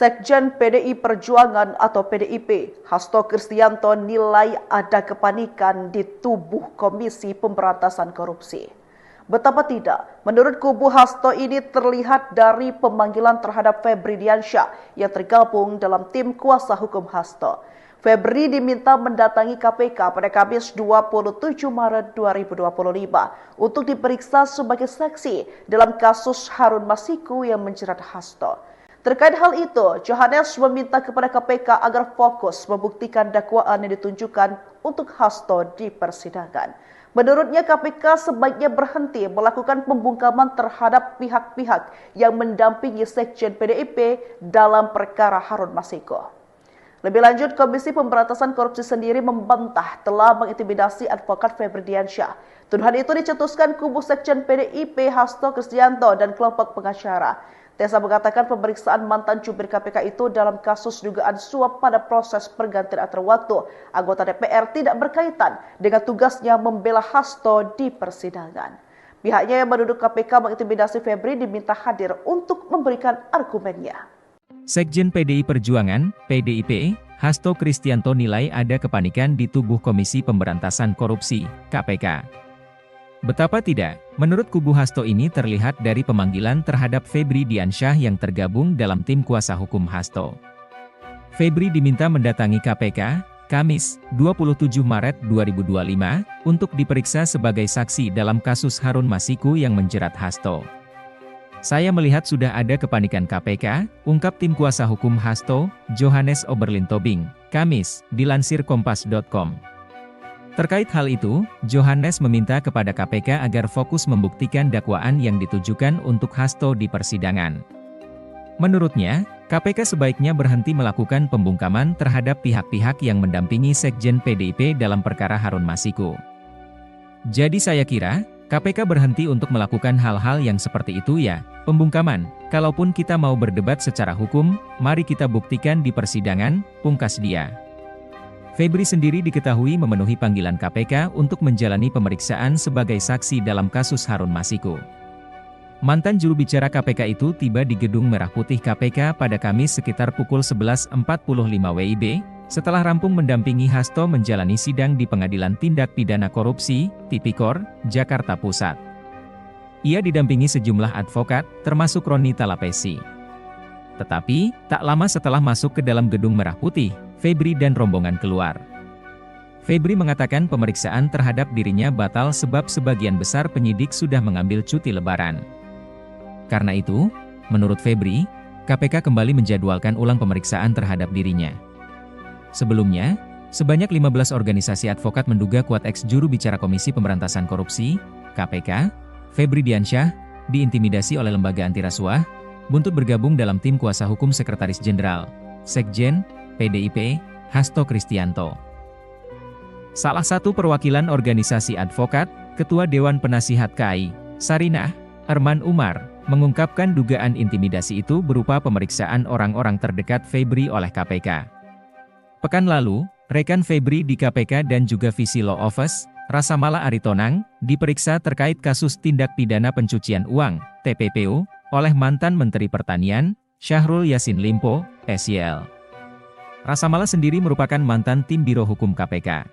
Sekjen PDI Perjuangan atau PDIP, Hasto Kristianto nilai ada kepanikan di tubuh Komisi Pemberantasan Korupsi. Betapa tidak, menurut kubu Hasto ini terlihat dari pemanggilan terhadap Febri Diansyah yang tergabung dalam tim kuasa hukum Hasto. Febri diminta mendatangi KPK pada Kamis 27 Maret 2025 untuk diperiksa sebagai saksi dalam kasus Harun Masiku yang menjerat Hasto. Terkait hal itu, Johannes meminta kepada KPK agar fokus membuktikan dakwaan yang ditunjukkan untuk Hasto di persidangan. Menurutnya KPK sebaiknya berhenti melakukan pembungkaman terhadap pihak-pihak yang mendampingi Sekjen PDIP dalam perkara Harun Masiku. Lebih lanjut, Komisi Pemberantasan Korupsi sendiri membantah telah mengintimidasi advokat Febri Diansyah. Tuduhan itu dicetuskan kubu Sekjen PDIP Hasto Kristianto dan kelompok pengacara. Tessa mengatakan pemeriksaan mantan jubir KPK itu dalam kasus dugaan suap pada proses pergantian antar waktu anggota DPR tidak berkaitan dengan tugasnya membela Hasto di persidangan. Pihaknya yang menuduk KPK mengintimidasi Febri diminta hadir untuk memberikan argumennya. Sekjen PDI Perjuangan, PDIP, Hasto Kristianto nilai ada kepanikan di tubuh Komisi Pemberantasan Korupsi, KPK. Betapa tidak, menurut kubu Hasto ini terlihat dari pemanggilan terhadap Febri Diansyah yang tergabung dalam tim kuasa hukum Hasto. Febri diminta mendatangi KPK, Kamis, 27 Maret 2025, untuk diperiksa sebagai saksi dalam kasus Harun Masiku yang menjerat Hasto. Saya melihat sudah ada kepanikan KPK, ungkap tim kuasa hukum Hasto, Johannes Oberlin Tobing, Kamis, dilansir kompas.com. Terkait hal itu, Johannes meminta kepada KPK agar fokus membuktikan dakwaan yang ditujukan untuk Hasto di persidangan. Menurutnya, KPK sebaiknya berhenti melakukan pembungkaman terhadap pihak-pihak yang mendampingi Sekjen PDIP dalam perkara Harun Masiku. Jadi saya kira, KPK berhenti untuk melakukan hal-hal yang seperti itu ya, pembungkaman. Kalaupun kita mau berdebat secara hukum, mari kita buktikan di persidangan, pungkas dia. Febri sendiri diketahui memenuhi panggilan KPK untuk menjalani pemeriksaan sebagai saksi dalam kasus Harun Masiku. Mantan juru bicara KPK itu tiba di Gedung Merah Putih KPK pada Kamis sekitar pukul 11.45 WIB, setelah rampung mendampingi Hasto menjalani sidang di Pengadilan Tindak Pidana Korupsi, Tipikor, Jakarta Pusat. Ia didampingi sejumlah advokat, termasuk Roni Talapesi. Tetapi, tak lama setelah masuk ke dalam Gedung Merah Putih, Febri dan rombongan keluar. Febri mengatakan pemeriksaan terhadap dirinya batal sebab sebagian besar penyidik sudah mengambil cuti lebaran. Karena itu, menurut Febri, KPK kembali menjadwalkan ulang pemeriksaan terhadap dirinya. Sebelumnya, sebanyak 15 organisasi advokat menduga kuat ex-juru bicara Komisi Pemberantasan Korupsi, KPK, Febri Diansyah, diintimidasi oleh lembaga anti rasuah, buntut bergabung dalam tim kuasa hukum Sekretaris Jenderal, Sekjen, PDIP, Hasto Kristianto. Salah satu perwakilan organisasi advokat, Ketua Dewan Penasihat KAI, Sarinah, Arman Umar, mengungkapkan dugaan intimidasi itu berupa pemeriksaan orang-orang terdekat Febri oleh KPK. Pekan lalu, rekan Febri di KPK dan juga Visi Law Office, Rasamala Aritonang, diperiksa terkait kasus tindak pidana pencucian uang, TPPU, oleh mantan Menteri Pertanian, Syahrul Yassin Limpo, SYL. Rasamala sendiri merupakan mantan tim Biro Hukum KPK.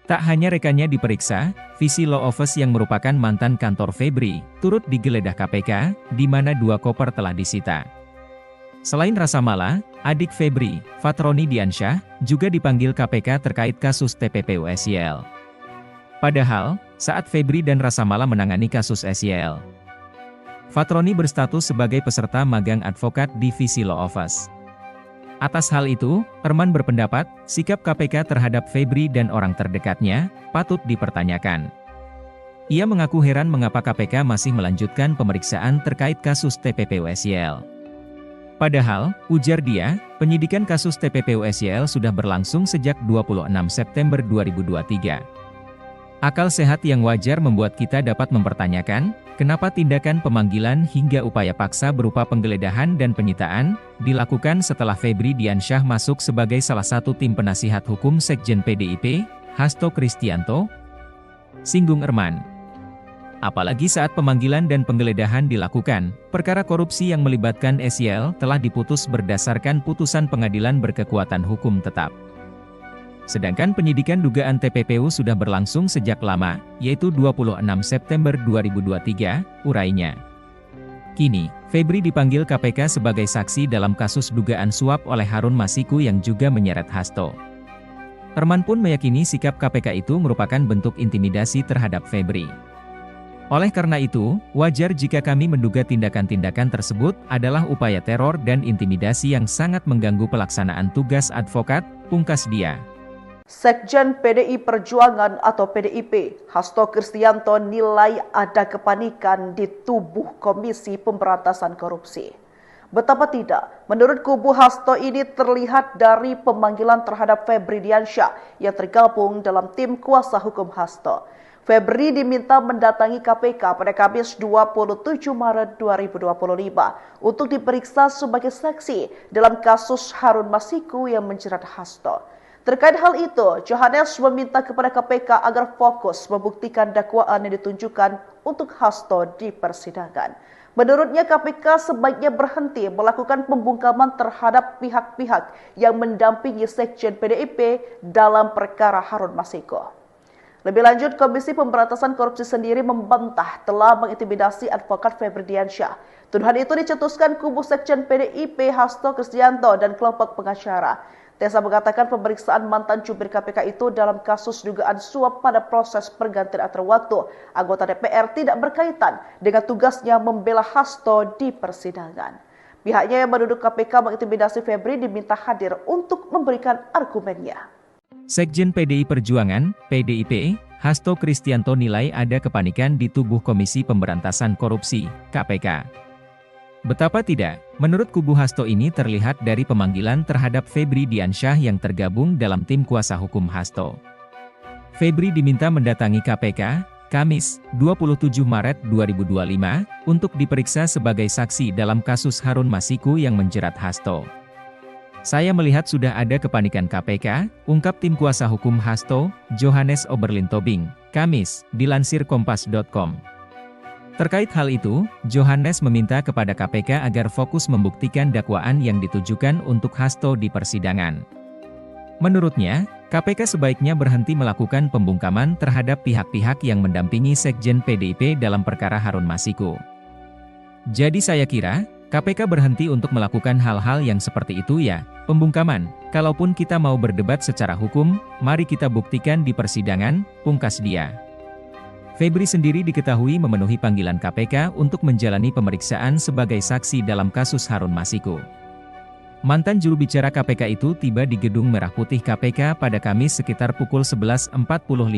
Tak hanya rekannya diperiksa, Visi Law Office yang merupakan mantan kantor Febri, turut digeledah KPK, di mana 2 koper telah disita. Selain Rasamala, adik Febri, Fatroni Diansyah, juga dipanggil KPK terkait kasus TPPU SYL. Padahal, saat Febri dan Rasamala menangani kasus SYL, Fatroni berstatus sebagai peserta magang advokat di Visi Law Office. Atas hal itu, Arman berpendapat, sikap KPK terhadap Febri dan orang terdekatnya, patut dipertanyakan. Ia mengaku heran mengapa KPK masih melanjutkan pemeriksaan terkait kasus TPPU SYL. Padahal, ujar dia, penyidikan kasus TPPU SYL sudah berlangsung sejak 26 September 2023. Akal sehat yang wajar membuat kita dapat mempertanyakan, kenapa tindakan pemanggilan hingga upaya paksa berupa penggeledahan dan penyitaan, dilakukan setelah Febri Diansyah masuk sebagai salah satu tim penasihat hukum Sekjen PDIP, Hasto Kristianto? Singgung Arman. Apalagi saat pemanggilan dan penggeledahan dilakukan, perkara korupsi yang melibatkan SYL telah diputus berdasarkan putusan pengadilan berkekuatan hukum tetap. Sedangkan penyidikan dugaan TPPU sudah berlangsung sejak lama, yaitu 26 September 2023, urainya. Kini, Febri dipanggil KPK sebagai saksi dalam kasus dugaan suap oleh Harun Masiku yang juga menyeret Hasto. Herman pun meyakini sikap KPK itu merupakan bentuk intimidasi terhadap Febri. Oleh karena itu, wajar jika kami menduga tindakan-tindakan tersebut adalah upaya teror dan intimidasi yang sangat mengganggu pelaksanaan tugas advokat, pungkas dia. Sekjen PDI Perjuangan atau PDIP, Hasto Kristianto nilai ada kepanikan di tubuh Komisi Pemberantasan Korupsi. Betapa tidak, menurut kubu Hasto ini terlihat dari pemanggilan terhadap Febri Diansyah yang tergabung dalam tim kuasa hukum Hasto. Febri diminta mendatangi KPK pada Kamis 27 Maret 2025 untuk diperiksa sebagai saksi dalam kasus Harun Masiku yang menjerat Hasto. Terkait hal itu, Johannes meminta kepada KPK agar fokus membuktikan dakwaan yang ditunjukkan untuk Hasto di persidangan. Menurutnya KPK sebaiknya berhenti melakukan pembungkaman terhadap pihak-pihak yang mendampingi Sekjen PDIP dalam perkara Harun Masiku. Lebih lanjut, Komisi Pemberantasan Korupsi sendiri membantah telah mengintimidasi advokat Febri Diansyah. Tuduhan itu dicetuskan kubu Sekjen PDIP Hasto Kristianto dan kelompok pengacara. Tessa mengatakan pemeriksaan mantan jubir KPK itu dalam kasus dugaan suap pada proses pergantian antar waktu anggota DPR tidak berkaitan dengan tugasnya membela Hasto di persidangan. Pihaknya yang menuduh KPK mengintimidasi Febri diminta hadir untuk memberikan argumennya. Sekjen PDI Perjuangan, PDIP, Hasto Kristianto nilai ada kepanikan di tubuh Komisi Pemberantasan Korupsi, KPK. Betapa tidak, menurut kubu Hasto ini terlihat dari pemanggilan terhadap Febri Diansyah yang tergabung dalam tim kuasa hukum Hasto. Febri diminta mendatangi KPK, Kamis, 27 Maret 2025, untuk diperiksa sebagai saksi dalam kasus Harun Masiku yang menjerat Hasto. Saya melihat sudah ada kepanikan KPK, ungkap tim kuasa hukum Hasto, Johannes Oberlin Tobing, Kamis, dilansir kompas.com. Terkait hal itu, Johannes meminta kepada KPK agar fokus membuktikan dakwaan yang ditujukan untuk Hasto di persidangan. Menurutnya, KPK sebaiknya berhenti melakukan pembungkaman terhadap pihak-pihak yang mendampingi Sekjen PDIP dalam perkara Harun Masiku. Jadi saya kira, KPK berhenti untuk melakukan hal-hal yang seperti itu ya, pembungkaman. Kalaupun kita mau berdebat secara hukum, mari kita buktikan di persidangan, pungkas dia. Febri sendiri diketahui memenuhi panggilan KPK untuk menjalani pemeriksaan sebagai saksi dalam kasus Harun Masiku. Mantan juru bicara KPK itu tiba di Gedung Merah Putih KPK pada Kamis sekitar pukul 11.45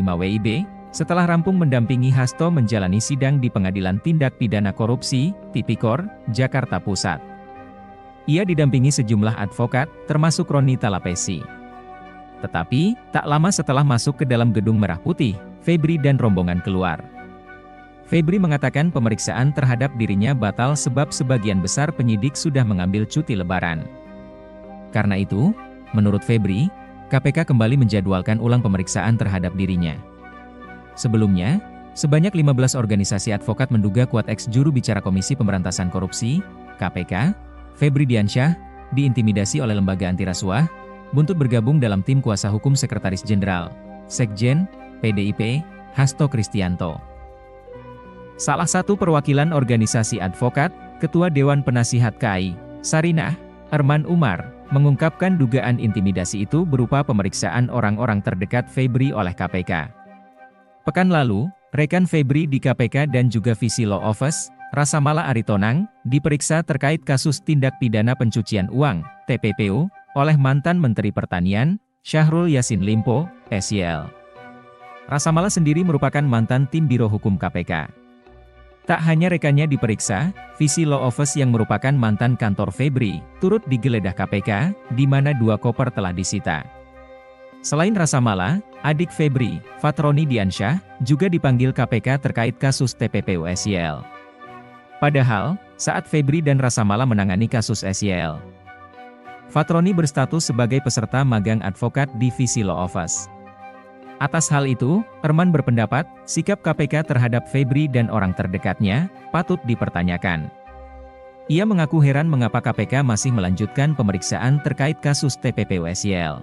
WIB, setelah rampung mendampingi Hasto menjalani sidang di Pengadilan Tindak Pidana Korupsi, Tipikor, Jakarta Pusat. Ia didampingi sejumlah advokat, termasuk Roni Talapesi. Tetapi, tak lama setelah masuk ke dalam Gedung Merah Putih, Febri dan rombongan keluar. Febri mengatakan pemeriksaan terhadap dirinya batal sebab sebagian besar penyidik sudah mengambil cuti lebaran. Karena itu, menurut Febri, KPK kembali menjadwalkan ulang pemeriksaan terhadap dirinya. Sebelumnya, sebanyak 15 organisasi advokat menduga kuat ex-juru bicara Komisi Pemberantasan Korupsi, KPK, Febri Diansyah, diintimidasi oleh lembaga anti rasuah, buntut bergabung dalam tim kuasa hukum Sekretaris Jenderal, Sekjen, PDIP, Hasto Kristianto. Salah satu perwakilan organisasi advokat, Ketua Dewan Penasihat KAI, Sarinah, Herman Umar, mengungkapkan dugaan intimidasi itu berupa pemeriksaan orang-orang terdekat Febri oleh KPK. Pekan lalu, rekan Febri di KPK dan juga Visi Law Office, Rasamala Aritonang, diperiksa terkait kasus tindak pidana pencucian uang, TPPU, oleh mantan Menteri Pertanian, Syahrul Yassin Limpo, SYL. Rasamala sendiri merupakan mantan tim Biro Hukum KPK. Tak hanya rekannya diperiksa, Visi Law Office yang merupakan mantan kantor Febri, turut digeledah KPK, di mana 2 koper telah disita. Selain Rasamala, adik Febri, Fatroni Diansyah, juga dipanggil KPK terkait kasus TPPU SYL. Padahal, saat Febri dan Rasamala menangani kasus SYL, Fatroni berstatus sebagai peserta magang advokat di Visi Law Office. Atas hal itu, Erman berpendapat, sikap KPK terhadap Febri dan orang terdekatnya, patut dipertanyakan. Ia mengaku heran mengapa KPK masih melanjutkan pemeriksaan terkait kasus TPPU-SYL.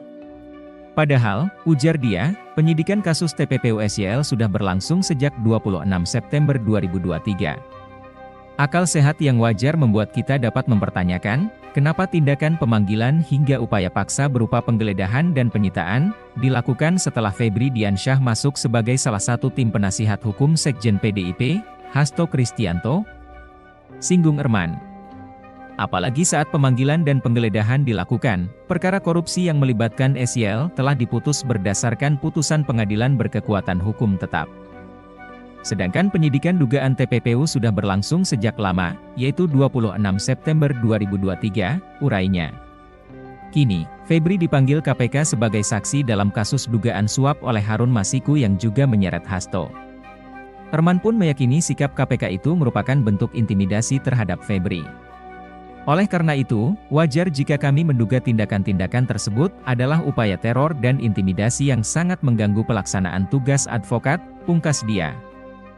Padahal, ujar dia, penyidikan kasus TPPU-SYL sudah berlangsung sejak 26 September 2023. Akal sehat yang wajar membuat kita dapat mempertanyakan, kenapa tindakan pemanggilan hingga upaya paksa berupa penggeledahan dan penyitaan, dilakukan setelah Febri Diansyah masuk sebagai salah satu tim penasihat hukum Sekjen PDIP, Hasto Kristianto? Singgung Erman. Apalagi saat pemanggilan dan penggeledahan dilakukan, perkara korupsi yang melibatkan SYL telah diputus berdasarkan putusan pengadilan berkekuatan hukum tetap. Sedangkan penyidikan dugaan TPPU sudah berlangsung sejak lama, yaitu 26 September 2023, urainya. Kini, Febri dipanggil KPK sebagai saksi dalam kasus dugaan suap oleh Harun Masiku yang juga menyeret Hasto. Erman pun meyakini sikap KPK itu merupakan bentuk intimidasi terhadap Febri. Oleh karena itu, wajar jika kami menduga tindakan-tindakan tersebut adalah upaya teror dan intimidasi yang sangat mengganggu pelaksanaan tugas advokat, pungkas dia.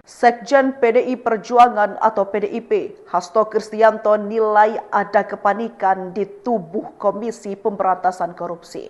Sekjen PDI Perjuangan atau PDIP, Hasto Kristianto nilai ada kepanikan di tubuh Komisi Pemberantasan Korupsi.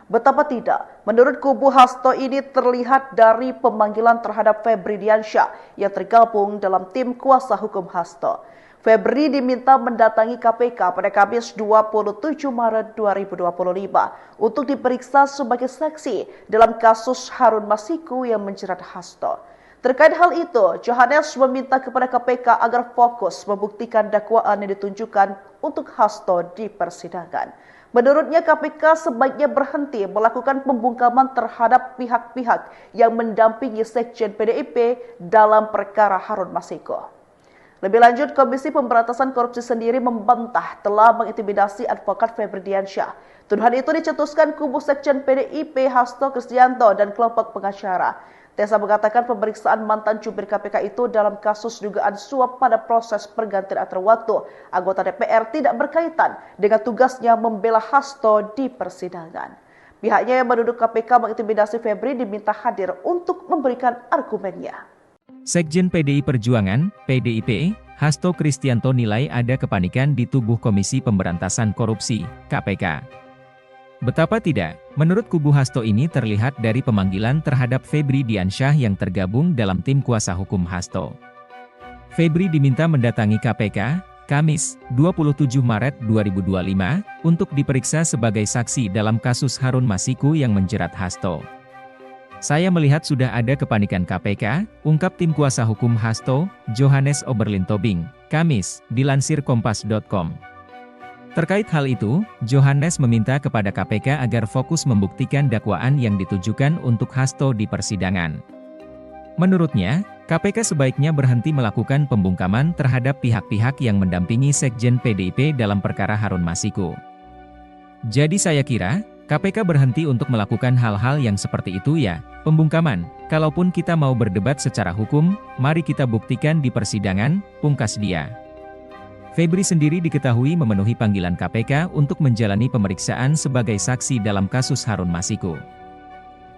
Betapa tidak, menurut kubu Hasto ini terlihat dari pemanggilan terhadap Febri Diansyah yang tergabung dalam tim kuasa hukum Hasto. Febri diminta mendatangi KPK pada Kamis 27 Maret 2025 untuk diperiksa sebagai saksi dalam kasus Harun Masiku yang menjerat Hasto. Terkait hal itu, Johannes meminta kepada KPK agar fokus membuktikan dakwaan yang ditunjukkan untuk Hasto di persidangan. Menurutnya KPK sebaiknya berhenti melakukan pembungkaman terhadap pihak-pihak yang mendampingi Sekjen PDIP dalam perkara Harun Masiku. Lebih lanjut, Komisi Pemberantasan Korupsi sendiri membantah telah mengintimidasi advokat Febri Diansyah. Tuduhan itu dicetuskan kubu Sekjen PDIP Hasto Kristianto dan kelompok pengacara. Tessa mengatakan pemeriksaan mantan jubir KPK itu dalam kasus dugaan suap pada proses pergantian antar waktu anggota DPR tidak berkaitan dengan tugasnya membela Hasto di persidangan. Pihaknya yang menuduh KPK mengintimidasi Febri diminta hadir untuk memberikan argumennya. Sekjen PDI Perjuangan, PDIP, Hasto Kristianto nilai ada kepanikan di tubuh Komisi Pemberantasan Korupsi, KPK. Betapa tidak, menurut kubu Hasto ini terlihat dari pemanggilan terhadap Febri Diansyah yang tergabung dalam tim kuasa hukum Hasto. Febri diminta mendatangi KPK, Kamis, 27 Maret 2025, untuk diperiksa sebagai saksi dalam kasus Harun Masiku yang menjerat Hasto. Saya melihat sudah ada kepanikan KPK, ungkap tim kuasa hukum Hasto, Johannes Oberlin Tobing, Kamis, dilansir kompas.com. Terkait hal itu, Johannes meminta kepada KPK agar fokus membuktikan dakwaan yang ditujukan untuk Hasto di persidangan. Menurutnya, KPK sebaiknya berhenti melakukan pembungkaman terhadap pihak-pihak yang mendampingi Sekjen PDIP dalam perkara Harun Masiku. Jadi saya kira, KPK berhenti untuk melakukan hal-hal yang seperti itu ya, pembungkaman. Kalaupun kita mau berdebat secara hukum, mari kita buktikan di persidangan, pungkas dia. Febri sendiri diketahui memenuhi panggilan KPK untuk menjalani pemeriksaan sebagai saksi dalam kasus Harun Masiku.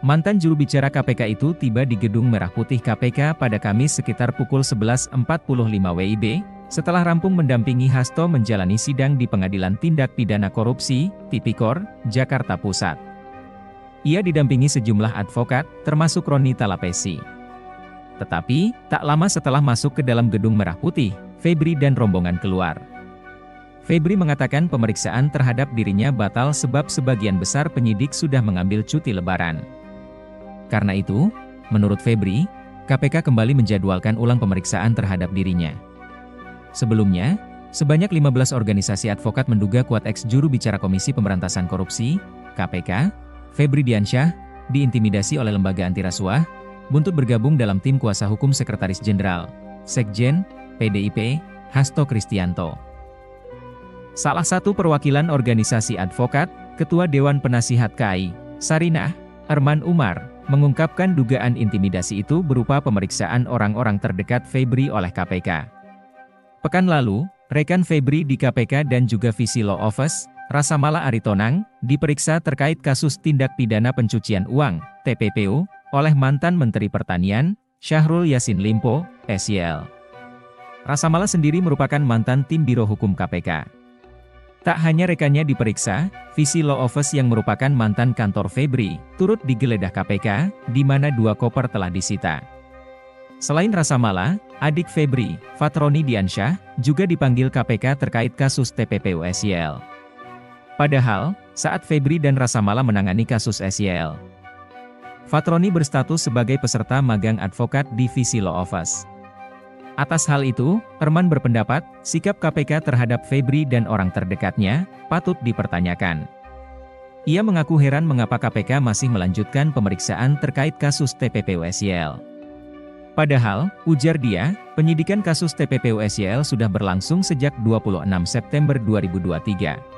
Mantan juru bicara KPK itu tiba di Gedung Merah Putih KPK pada Kamis sekitar pukul 11.45 WIB, setelah rampung mendampingi Hasto menjalani sidang di Pengadilan Tindak Pidana Korupsi, Tipikor, Jakarta Pusat. Ia didampingi sejumlah advokat, termasuk Roni Talapesi. Tetapi, tak lama setelah masuk ke dalam Gedung Merah Putih, Febri dan rombongan keluar. Febri mengatakan pemeriksaan terhadap dirinya batal sebab sebagian besar penyidik sudah mengambil cuti lebaran. Karena itu, menurut Febri, KPK kembali menjadwalkan ulang pemeriksaan terhadap dirinya. Sebelumnya, sebanyak 15 organisasi advokat menduga kuat ex-juru bicara Komisi Pemberantasan Korupsi, KPK, Febri Diansyah, diintimidasi oleh lembaga anti rasuah, buntut bergabung dalam tim kuasa hukum Sekretaris Jenderal, Sekjen, PDIP, Hasto Kristianto. Salah satu perwakilan organisasi advokat, Ketua Dewan Penasihat KAI, Sarinah, Erman Umar, mengungkapkan dugaan intimidasi itu berupa pemeriksaan orang-orang terdekat Febri oleh KPK. Pekan lalu, rekan Febri di KPK dan juga Visi Law Office, Rasamala Aritonang, diperiksa terkait kasus tindak pidana pencucian uang, TPPU, oleh mantan Menteri Pertanian, Syahrul Yassin Limpo, SYL. Rasa Mala sendiri merupakan mantan tim Biro Hukum KPK. Tak hanya rekannya diperiksa, Visi Law Office yang merupakan mantan kantor Febri, turut digeledah KPK, di mana 2 koper telah disita. Selain Rasa Mala, adik Febri, Fatroni Diansyah, juga dipanggil KPK terkait kasus TPPU SYL. Padahal, saat Febri dan Rasa Mala menangani kasus SYL, Fatroni berstatus sebagai peserta magang advokat di Visi Law Office. Atas hal itu, Erman berpendapat, sikap KPK terhadap Febri dan orang terdekatnya, patut dipertanyakan. Ia mengaku heran mengapa KPK masih melanjutkan pemeriksaan terkait kasus TPPU SYL. Padahal, ujar dia, penyidikan kasus TPPU SYL sudah berlangsung sejak 26 September 2023.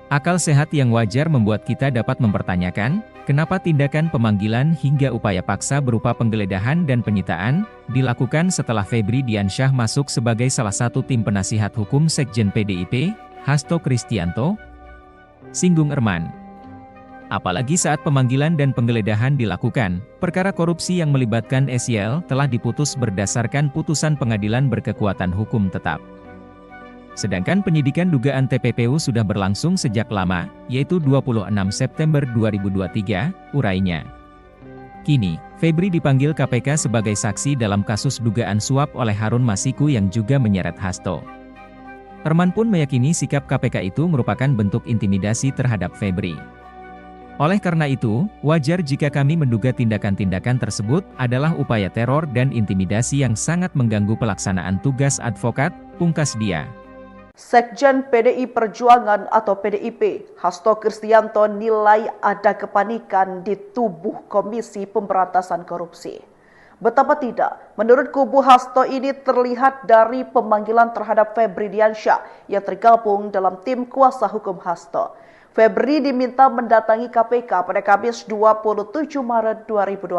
Akal sehat yang wajar membuat kita dapat mempertanyakan, kenapa tindakan pemanggilan hingga upaya paksa berupa penggeledahan dan penyitaan, dilakukan setelah Febri Diansyah masuk sebagai salah satu tim penasihat hukum Sekjen PDIP, Hasto Kristianto? Singgung Erman. Apalagi saat pemanggilan dan penggeledahan dilakukan, perkara korupsi yang melibatkan SYL telah diputus berdasarkan putusan pengadilan berkekuatan hukum tetap. Sedangkan penyidikan dugaan TPPU sudah berlangsung sejak lama, yaitu 26 September 2023, urainya. Kini, Febri dipanggil KPK sebagai saksi dalam kasus dugaan suap oleh Harun Masiku yang juga menyeret Hasto. Erman pun meyakini sikap KPK itu merupakan bentuk intimidasi terhadap Febri. Oleh karena itu, wajar jika kami menduga tindakan-tindakan tersebut adalah upaya teror dan intimidasi yang sangat mengganggu pelaksanaan tugas advokat, pungkas dia. Sekjen PDI Perjuangan atau PDIP, Hasto Kristianto nilai ada kepanikan di tubuh Komisi Pemberantasan Korupsi. Betapa tidak, menurut kubu Hasto ini terlihat dari pemanggilan terhadap Febri Diansyah yang tergabung dalam tim kuasa hukum Hasto. Febri diminta mendatangi KPK pada Kamis 27 Maret 2025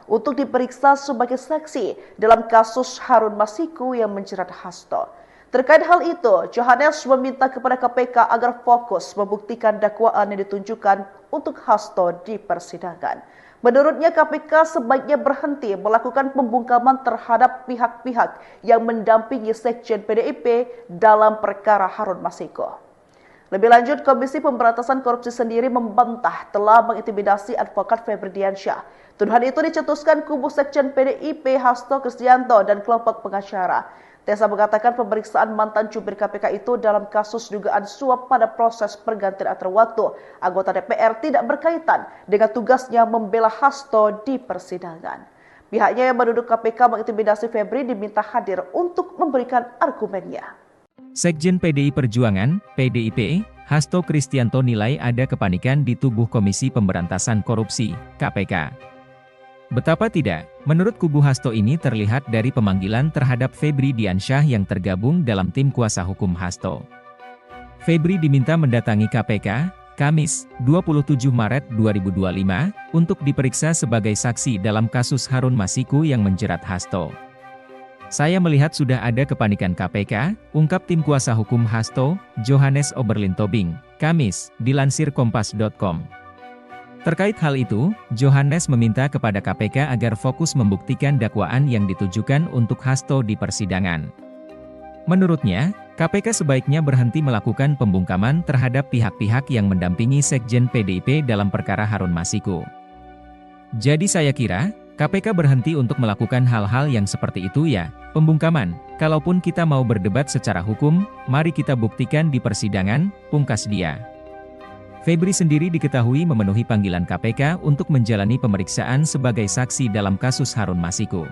untuk diperiksa sebagai saksi dalam kasus Harun Masiku yang menjerat Hasto. Terkait hal itu, Johannes meminta kepada KPK agar fokus membuktikan dakwaan yang ditunjukkan untuk Hasto di persidangan. Menurutnya KPK sebaiknya berhenti melakukan pembungkaman terhadap pihak-pihak yang mendampingi Sekjen PDIP dalam perkara Harun Masiku. Lebih lanjut, Komisi Pemberantasan Korupsi sendiri membantah telah mengintimidasi advokat Febri Diansyah. Tuduhan itu dicetuskan kubu Sekjen PDIP Hasto Kristianto dan kelompok pengacara. Tessa mengatakan pemeriksaan mantan jubir KPK itu dalam kasus dugaan suap pada proses pergantian antar waktu anggota DPR tidak berkaitan dengan tugasnya membela Hasto di persidangan. Pihaknya yang menuduh KPK mengintimidasi Febri diminta hadir untuk memberikan argumennya. Sekjen PDI Perjuangan, PDIP, Hasto Kristianto nilai ada kepanikan di tubuh Komisi Pemberantasan Korupsi, KPK. Betapa tidak, menurut kubu Hasto ini terlihat dari pemanggilan terhadap Febri Diansyah yang tergabung dalam tim kuasa hukum Hasto. Febri diminta mendatangi KPK, Kamis, 27 Maret 2025, untuk diperiksa sebagai saksi dalam kasus Harun Masiku yang menjerat Hasto. Saya melihat sudah ada kepanikan KPK, ungkap tim kuasa hukum Hasto, Johannes Oberlin Tobing, Kamis, dilansir kompas.com. Terkait hal itu, Johannes meminta kepada KPK agar fokus membuktikan dakwaan yang ditujukan untuk Hasto di persidangan. Menurutnya, KPK sebaiknya berhenti melakukan pembungkaman terhadap pihak-pihak yang mendampingi Sekjen PDIP dalam perkara Harun Masiku. Jadi saya kira, KPK berhenti untuk melakukan hal-hal yang seperti itu ya, pembungkaman. Kalaupun kita mau berdebat secara hukum, mari kita buktikan di persidangan, pungkas dia. Febri sendiri diketahui memenuhi panggilan KPK untuk menjalani pemeriksaan sebagai saksi dalam kasus Harun Masiku.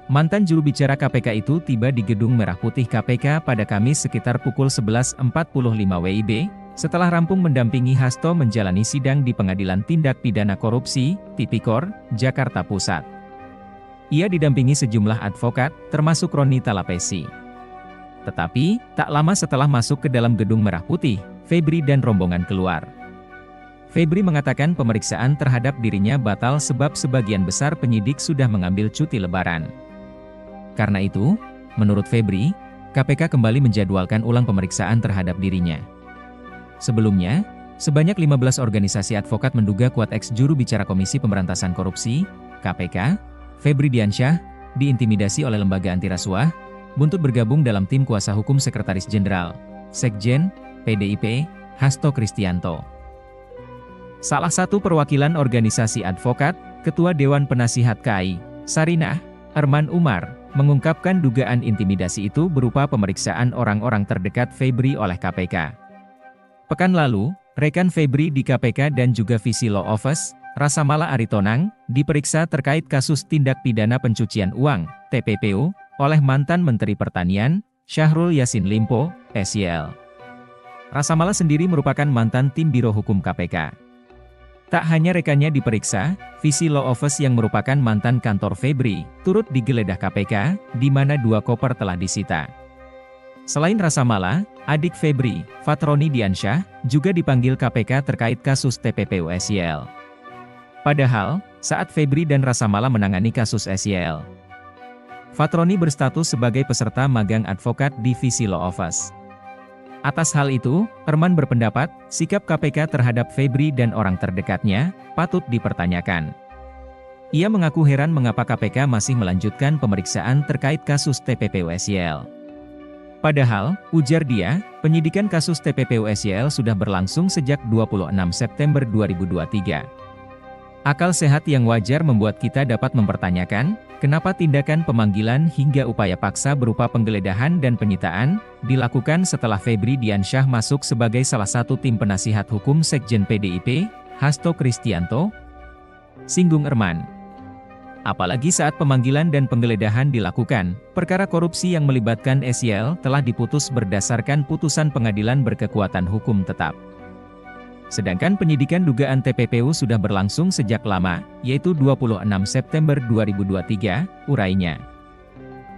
Mantan juru bicara KPK itu tiba di Gedung Merah Putih KPK pada Kamis sekitar pukul 11.45 WIB, setelah rampung mendampingi Hasto menjalani sidang di Pengadilan Tindak Pidana Korupsi, Tipikor, Jakarta Pusat. Ia didampingi sejumlah advokat, termasuk Roni Talapesi. Tetapi, tak lama setelah masuk ke dalam Gedung Merah Putih, Febri dan rombongan keluar. Febri mengatakan pemeriksaan terhadap dirinya batal sebab sebagian besar penyidik sudah mengambil cuti lebaran. Karena itu, menurut Febri, KPK kembali menjadwalkan ulang pemeriksaan terhadap dirinya. Sebelumnya, Sebanyak 15 organisasi advokat menduga kuat ex-juru bicara Komisi Pemberantasan Korupsi, KPK, Febri Diansyah, diintimidasi oleh lembaga anti rasuah, buntut bergabung dalam tim kuasa hukum Sekretaris Jenderal, Sekjen, PDIP, Hasto Kristianto. Salah satu perwakilan organisasi advokat, Ketua Dewan Penasihat KAI, Sarinah, Arman Umar, mengungkapkan dugaan intimidasi itu berupa pemeriksaan orang-orang terdekat Febri oleh KPK. Pekan lalu, rekan Febri di KPK dan juga Visi Law Office, Rasamala Aritonang, diperiksa terkait kasus tindak pidana pencucian uang, TPPU, oleh mantan Menteri Pertanian, Syahrul Yassin Limpo, SYL. Rasamala sendiri merupakan mantan tim Biro Hukum KPK. Tak hanya rekannya diperiksa, Visi Law Office yang merupakan mantan kantor Febri, turut digeledah KPK, di mana 2 koper telah disita. Selain Rasamala, adik Febri, Fatroni Diansyah, juga dipanggil KPK terkait kasus TPPU SYL. Padahal, saat Febri dan Rasamala menangani kasus SYL, Fatroni berstatus sebagai peserta magang advokat di Visi Law Office. Atas hal itu, Arman berpendapat, sikap KPK terhadap Febri dan orang terdekatnya, patut dipertanyakan. Ia mengaku heran mengapa KPK masih melanjutkan pemeriksaan terkait kasus TPPU SYL. Padahal, ujar dia, penyidikan kasus TPPU SYL sudah berlangsung sejak 26 September 2023. Akal sehat yang wajar membuat kita dapat mempertanyakan, kenapa tindakan pemanggilan hingga upaya paksa berupa penggeledahan dan penyitaan, dilakukan setelah Febri Diansyah masuk sebagai salah satu tim penasihat hukum Sekjen PDIP, Hasto Kristianto? Singgung Arman. Apalagi saat pemanggilan dan penggeledahan dilakukan, perkara korupsi yang melibatkan SYL telah diputus berdasarkan putusan pengadilan berkekuatan hukum tetap. Sedangkan penyidikan dugaan TPPU sudah berlangsung sejak lama, yaitu 26 September 2023, urainya.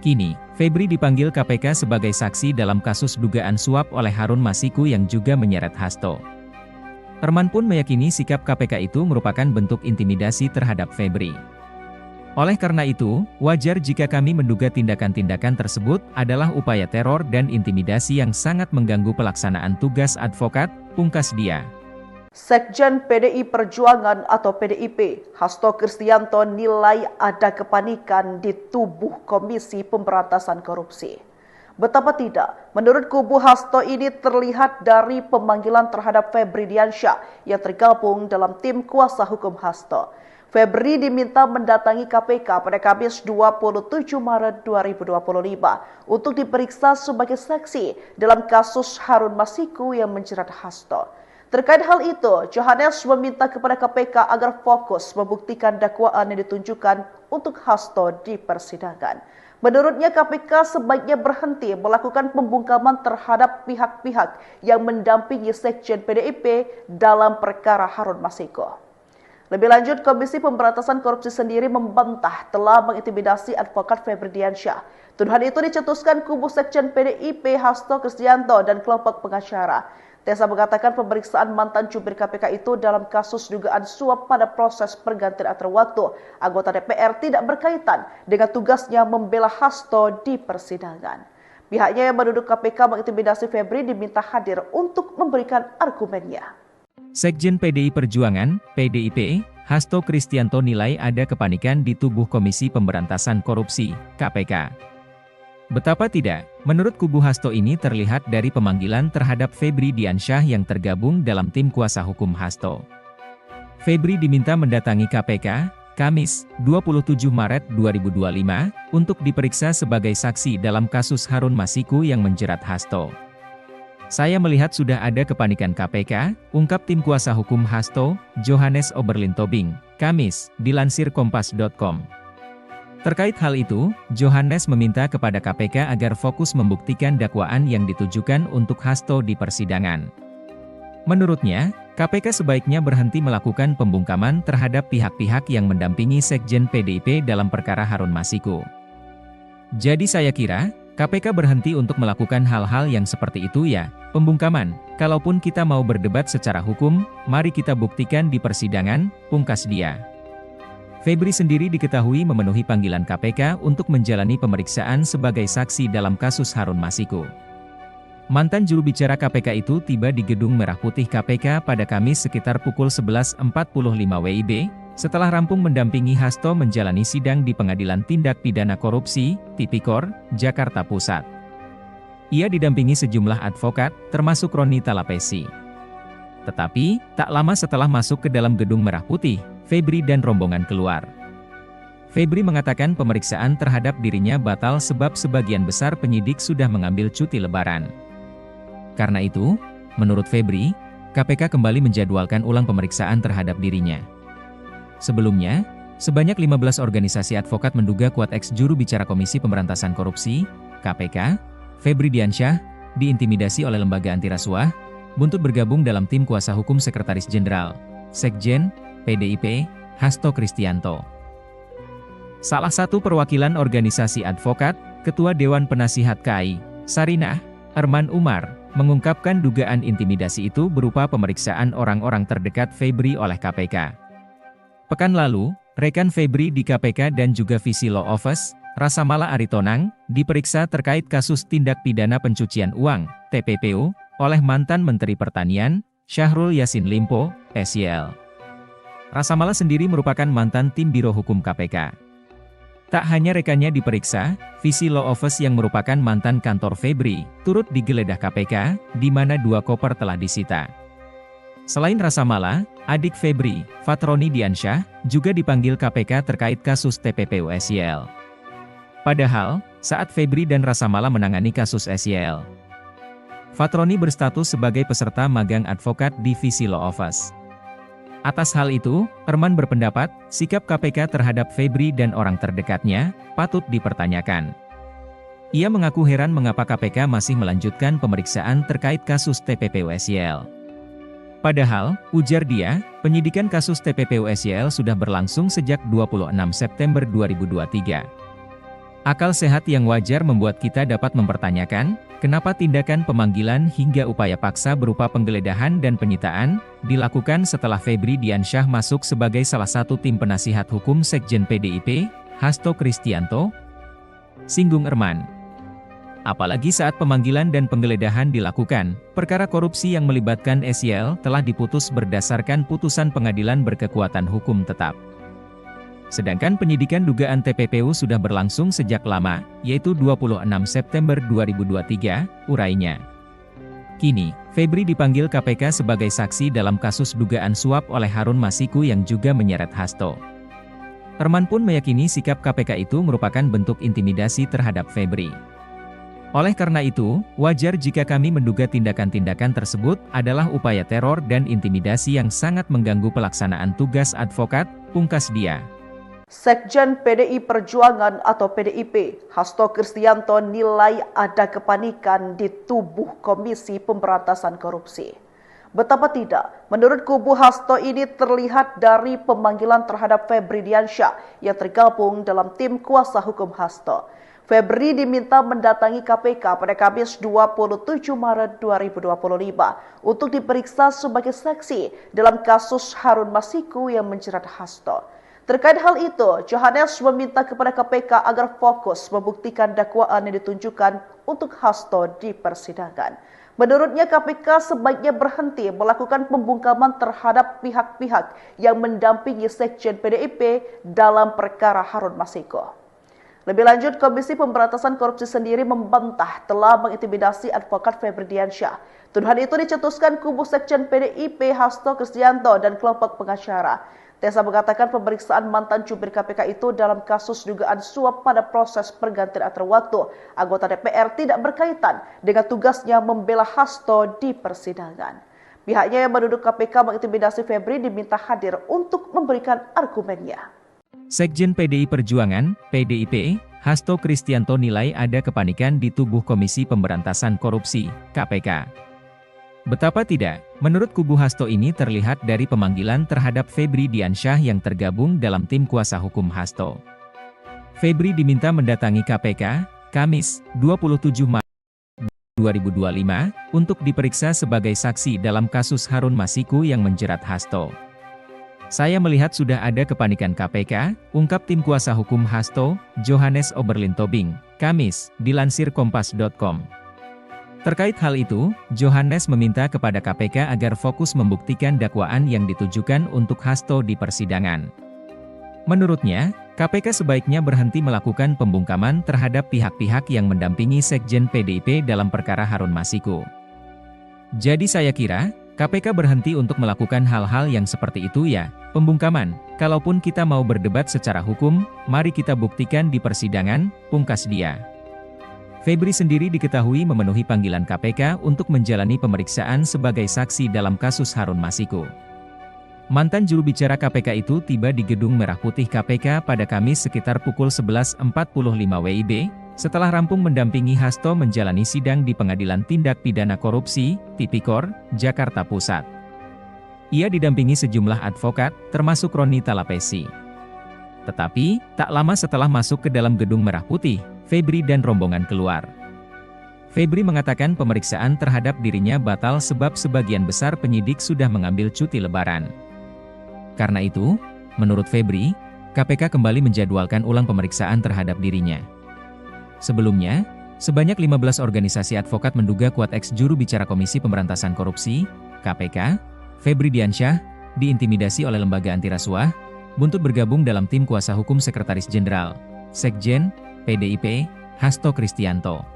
Kini, Febri dipanggil KPK sebagai saksi dalam kasus dugaan suap oleh Harun Masiku yang juga menyeret Hasto. Arman pun meyakini sikap KPK itu merupakan bentuk intimidasi terhadap Febri. Oleh karena itu, wajar jika kami menduga tindakan-tindakan tersebut adalah upaya teror dan intimidasi yang sangat mengganggu pelaksanaan tugas advokat, pungkas dia. Sekjen PDI Perjuangan atau PDIP, Hasto Kristianto nilai ada kepanikan di tubuh Komisi Pemberantasan Korupsi. Betapa tidak, menurut kubu Hasto ini terlihat dari pemanggilan terhadap Febri Diansyah yang tergabung dalam tim kuasa hukum Hasto. Febri diminta mendatangi KPK pada Kamis 27 Maret 2025 untuk diperiksa sebagai saksi dalam kasus Harun Masiku yang menjerat Hasto. Terkait hal itu, Johannes meminta kepada KPK agar fokus membuktikan dakwaan yang ditunjukkan untuk Hasto di persidangan. Menurutnya KPK sebaiknya berhenti melakukan pembungkaman terhadap pihak-pihak yang mendampingi Sekjen PDIP dalam perkara Harun Masiku. Lebih lanjut, Komisi Pemberantasan Korupsi sendiri membantah telah mengintimidasi advokat Febri Diansyah. Tuduhan itu dicetuskan kubu Sekjen PDIP Hasto Kristianto dan kelompok pengacara. Tessa mengatakan pemeriksaan mantan jubir KPK itu dalam kasus dugaan suap pada proses pergantian antar waktu anggota DPR tidak berkaitan dengan tugasnya membela Hasto di persidangan. Pihaknya yang menuduh KPK mengintimidasi Febri diminta hadir untuk memberikan argumennya. Sekjen PDI Perjuangan, PDIP, Hasto Kristianto nilai ada kepanikan di tubuh Komisi Pemberantasan Korupsi, KPK. Betapa tidak, menurut kubu Hasto ini terlihat dari pemanggilan terhadap Febri Diansyah yang tergabung dalam tim kuasa hukum Hasto. Febri diminta mendatangi KPK, Kamis, 27 Maret 2025, untuk diperiksa sebagai saksi dalam kasus Harun Masiku yang menjerat Hasto. Saya melihat sudah ada kepanikan KPK, ungkap tim kuasa hukum Hasto, Johannes Oberlin Tobing, Kamis, dilansir kompas.com. Terkait hal itu, Johannes meminta kepada KPK agar fokus membuktikan dakwaan yang ditujukan untuk Hasto di persidangan. Menurutnya, KPK sebaiknya berhenti melakukan pembungkaman terhadap pihak-pihak yang mendampingi Sekjen PDIP dalam perkara Harun Masiku. Jadi saya kira, KPK berhenti untuk melakukan hal-hal yang seperti itu ya, pembungkaman. Kalaupun kita mau berdebat secara hukum, mari kita buktikan di persidangan, pungkas dia. Febri sendiri diketahui memenuhi panggilan KPK untuk menjalani pemeriksaan sebagai saksi dalam kasus Harun Masiku. Mantan juru bicara KPK itu tiba di Gedung Merah Putih KPK pada Kamis sekitar pukul 11.45 WIB, setelah rampung mendampingi Hasto menjalani sidang di Pengadilan Tindak Pidana Korupsi, Tipikor, Jakarta Pusat. Ia didampingi sejumlah advokat, termasuk Roni Talapesi. Tetapi, tak lama setelah masuk ke dalam Gedung Merah Putih, Febri dan rombongan keluar. Febri mengatakan pemeriksaan terhadap dirinya batal sebab sebagian besar penyidik sudah mengambil cuti lebaran. Karena itu, menurut Febri, KPK kembali menjadwalkan ulang pemeriksaan terhadap dirinya. Sebelumnya, sebanyak 15 organisasi advokat menduga kuat ex-juru bicara Komisi Pemberantasan Korupsi, KPK, Febri Diansyah, diintimidasi oleh lembaga anti rasuah, buntut bergabung dalam tim kuasa hukum Sekretaris Jenderal, Sekjen, PDIP, Hasto Kristianto. Salah satu perwakilan organisasi advokat, Ketua Dewan Penasihat KAI, Sarinah, Arman Umar, mengungkapkan dugaan intimidasi itu berupa pemeriksaan orang-orang terdekat Febri oleh KPK. Pekan lalu, rekan Febri di KPK dan juga Visi Law Office, Rasamala Aritonang, diperiksa terkait kasus tindak pidana pencucian uang, TPPU, oleh mantan Menteri Pertanian, Syahrul Yassin Limpo, SYL. Rasamala sendiri merupakan mantan tim Biro Hukum KPK. Tak hanya rekannya diperiksa, Visi Law Office yang merupakan mantan kantor Febri, turut digeledah KPK, di mana 2 koper telah disita. Selain Rasamala, adik Febri, Fatroni Diansyah, juga dipanggil KPK terkait kasus TPPU SYL. Padahal, saat Febri dan Rasamala menangani kasus SYL, Fatroni berstatus sebagai peserta magang advokat di Visi Law Office. Atas hal itu, Arman berpendapat, sikap KPK terhadap Febri dan orang terdekatnya, patut dipertanyakan. Ia mengaku heran mengapa KPK masih melanjutkan pemeriksaan terkait kasus TPPU SYL. Padahal, ujar dia, penyidikan kasus TPPU SYL sudah berlangsung sejak 26 September 2023. Akal sehat yang wajar membuat kita dapat mempertanyakan, kenapa tindakan pemanggilan hingga upaya paksa berupa penggeledahan dan penyitaan, dilakukan setelah Febri Diansyah masuk sebagai salah satu tim penasihat hukum Sekjen PDIP, Hasto Kristianto? Singgung Arman. Apalagi saat pemanggilan dan penggeledahan dilakukan, perkara korupsi yang melibatkan SYL telah diputus berdasarkan putusan pengadilan berkekuatan hukum tetap. Sedangkan penyidikan dugaan TPPU sudah berlangsung sejak lama, yaitu 26 September 2023, urainya. Kini, Febri dipanggil KPK sebagai saksi dalam kasus dugaan suap oleh Harun Masiku yang juga menyeret Hasto. Arman pun meyakini sikap KPK itu merupakan bentuk intimidasi terhadap Febri. Oleh karena itu, wajar jika kami menduga tindakan-tindakan tersebut adalah upaya teror dan intimidasi yang sangat mengganggu pelaksanaan tugas advokat, pungkas dia. Sekjen PDI Perjuangan atau PDIP, Hasto Kristianto nilai ada kepanikan di tubuh Komisi Pemberantasan Korupsi. Betapa tidak, menurut kubu Hasto ini terlihat dari pemanggilan terhadap Febri Diansyah yang tergabung dalam tim kuasa hukum Hasto. Febri diminta mendatangi KPK pada Kamis 27 Maret 2025 untuk diperiksa sebagai saksi dalam kasus Harun Masiku yang menjerat Hasto. Terkait hal itu, Johannes meminta kepada KPK agar fokus membuktikan dakwaan yang ditunjukkan untuk Hasto di persidangan. Menurutnya KPK sebaiknya berhenti melakukan pembungkaman terhadap pihak-pihak yang mendampingi Sekjen PDIP dalam perkara Harun Masiku. Lebih lanjut, Komisi Pemberantasan Korupsi sendiri membantah telah mengintimidasi advokat Febri Diansyah. Tuduhan itu dicetuskan kubu Sekjen PDIP Hasto Kristianto dan kelompok pengacara. Tessa mengatakan pemeriksaan mantan jubir KPK itu dalam kasus dugaan suap pada proses pergantian antar waktu anggota DPR tidak berkaitan dengan tugasnya membela Hasto di persidangan. Pihaknya yang menuduh KPK mengintimidasi Febri diminta hadir untuk memberikan argumennya. Sekjen PDI Perjuangan, PDIP, Hasto Kristianto nilai ada kepanikan di tubuh Komisi Pemberantasan Korupsi, KPK. Betapa tidak, menurut kubu Hasto ini terlihat dari pemanggilan terhadap Febri Diansyah yang tergabung dalam tim kuasa hukum Hasto. Febri diminta mendatangi KPK, Kamis, 27 Maret 2025, untuk diperiksa sebagai saksi dalam kasus Harun Masiku yang menjerat Hasto. Saya melihat sudah ada kepanikan KPK, ungkap tim kuasa hukum Hasto, Johannes Oberlin Tobing, Kamis, dilansir Kompas.com. Terkait hal itu, Johannes meminta kepada KPK agar fokus membuktikan dakwaan yang ditujukan untuk Hasto di persidangan. Menurutnya, KPK sebaiknya berhenti melakukan pembungkaman terhadap pihak-pihak yang mendampingi Sekjen PDIP dalam perkara Harun Masiku. Jadi saya kira, KPK berhenti untuk melakukan hal-hal yang seperti itu ya, pembungkaman. Kalaupun kita mau berdebat secara hukum, mari kita buktikan di persidangan, pungkas dia. Febri sendiri diketahui memenuhi panggilan KPK untuk menjalani pemeriksaan sebagai saksi dalam kasus Harun Masiku. Mantan juru bicara KPK itu tiba di Gedung Merah Putih KPK pada Kamis sekitar pukul 11.45 WIB, setelah rampung mendampingi Hasto menjalani sidang di Pengadilan Tindak Pidana Korupsi, Tipikor, Jakarta Pusat. Ia didampingi sejumlah advokat, termasuk Roni Talapesi. Tetapi, tak lama setelah masuk ke dalam Gedung Merah Putih, Febri dan rombongan keluar. Febri mengatakan pemeriksaan terhadap dirinya batal sebab sebagian besar penyidik sudah mengambil cuti lebaran. Karena itu, menurut Febri, KPK kembali menjadwalkan ulang pemeriksaan terhadap dirinya. Sebelumnya, sebanyak 15 organisasi advokat menduga kuat ex-juru bicara Komisi Pemberantasan Korupsi, KPK, Febri Diansyah, diintimidasi oleh lembaga anti rasuah, buntut bergabung dalam tim kuasa hukum Sekretaris Jenderal, Sekjen, PDIP, Hasto Kristianto.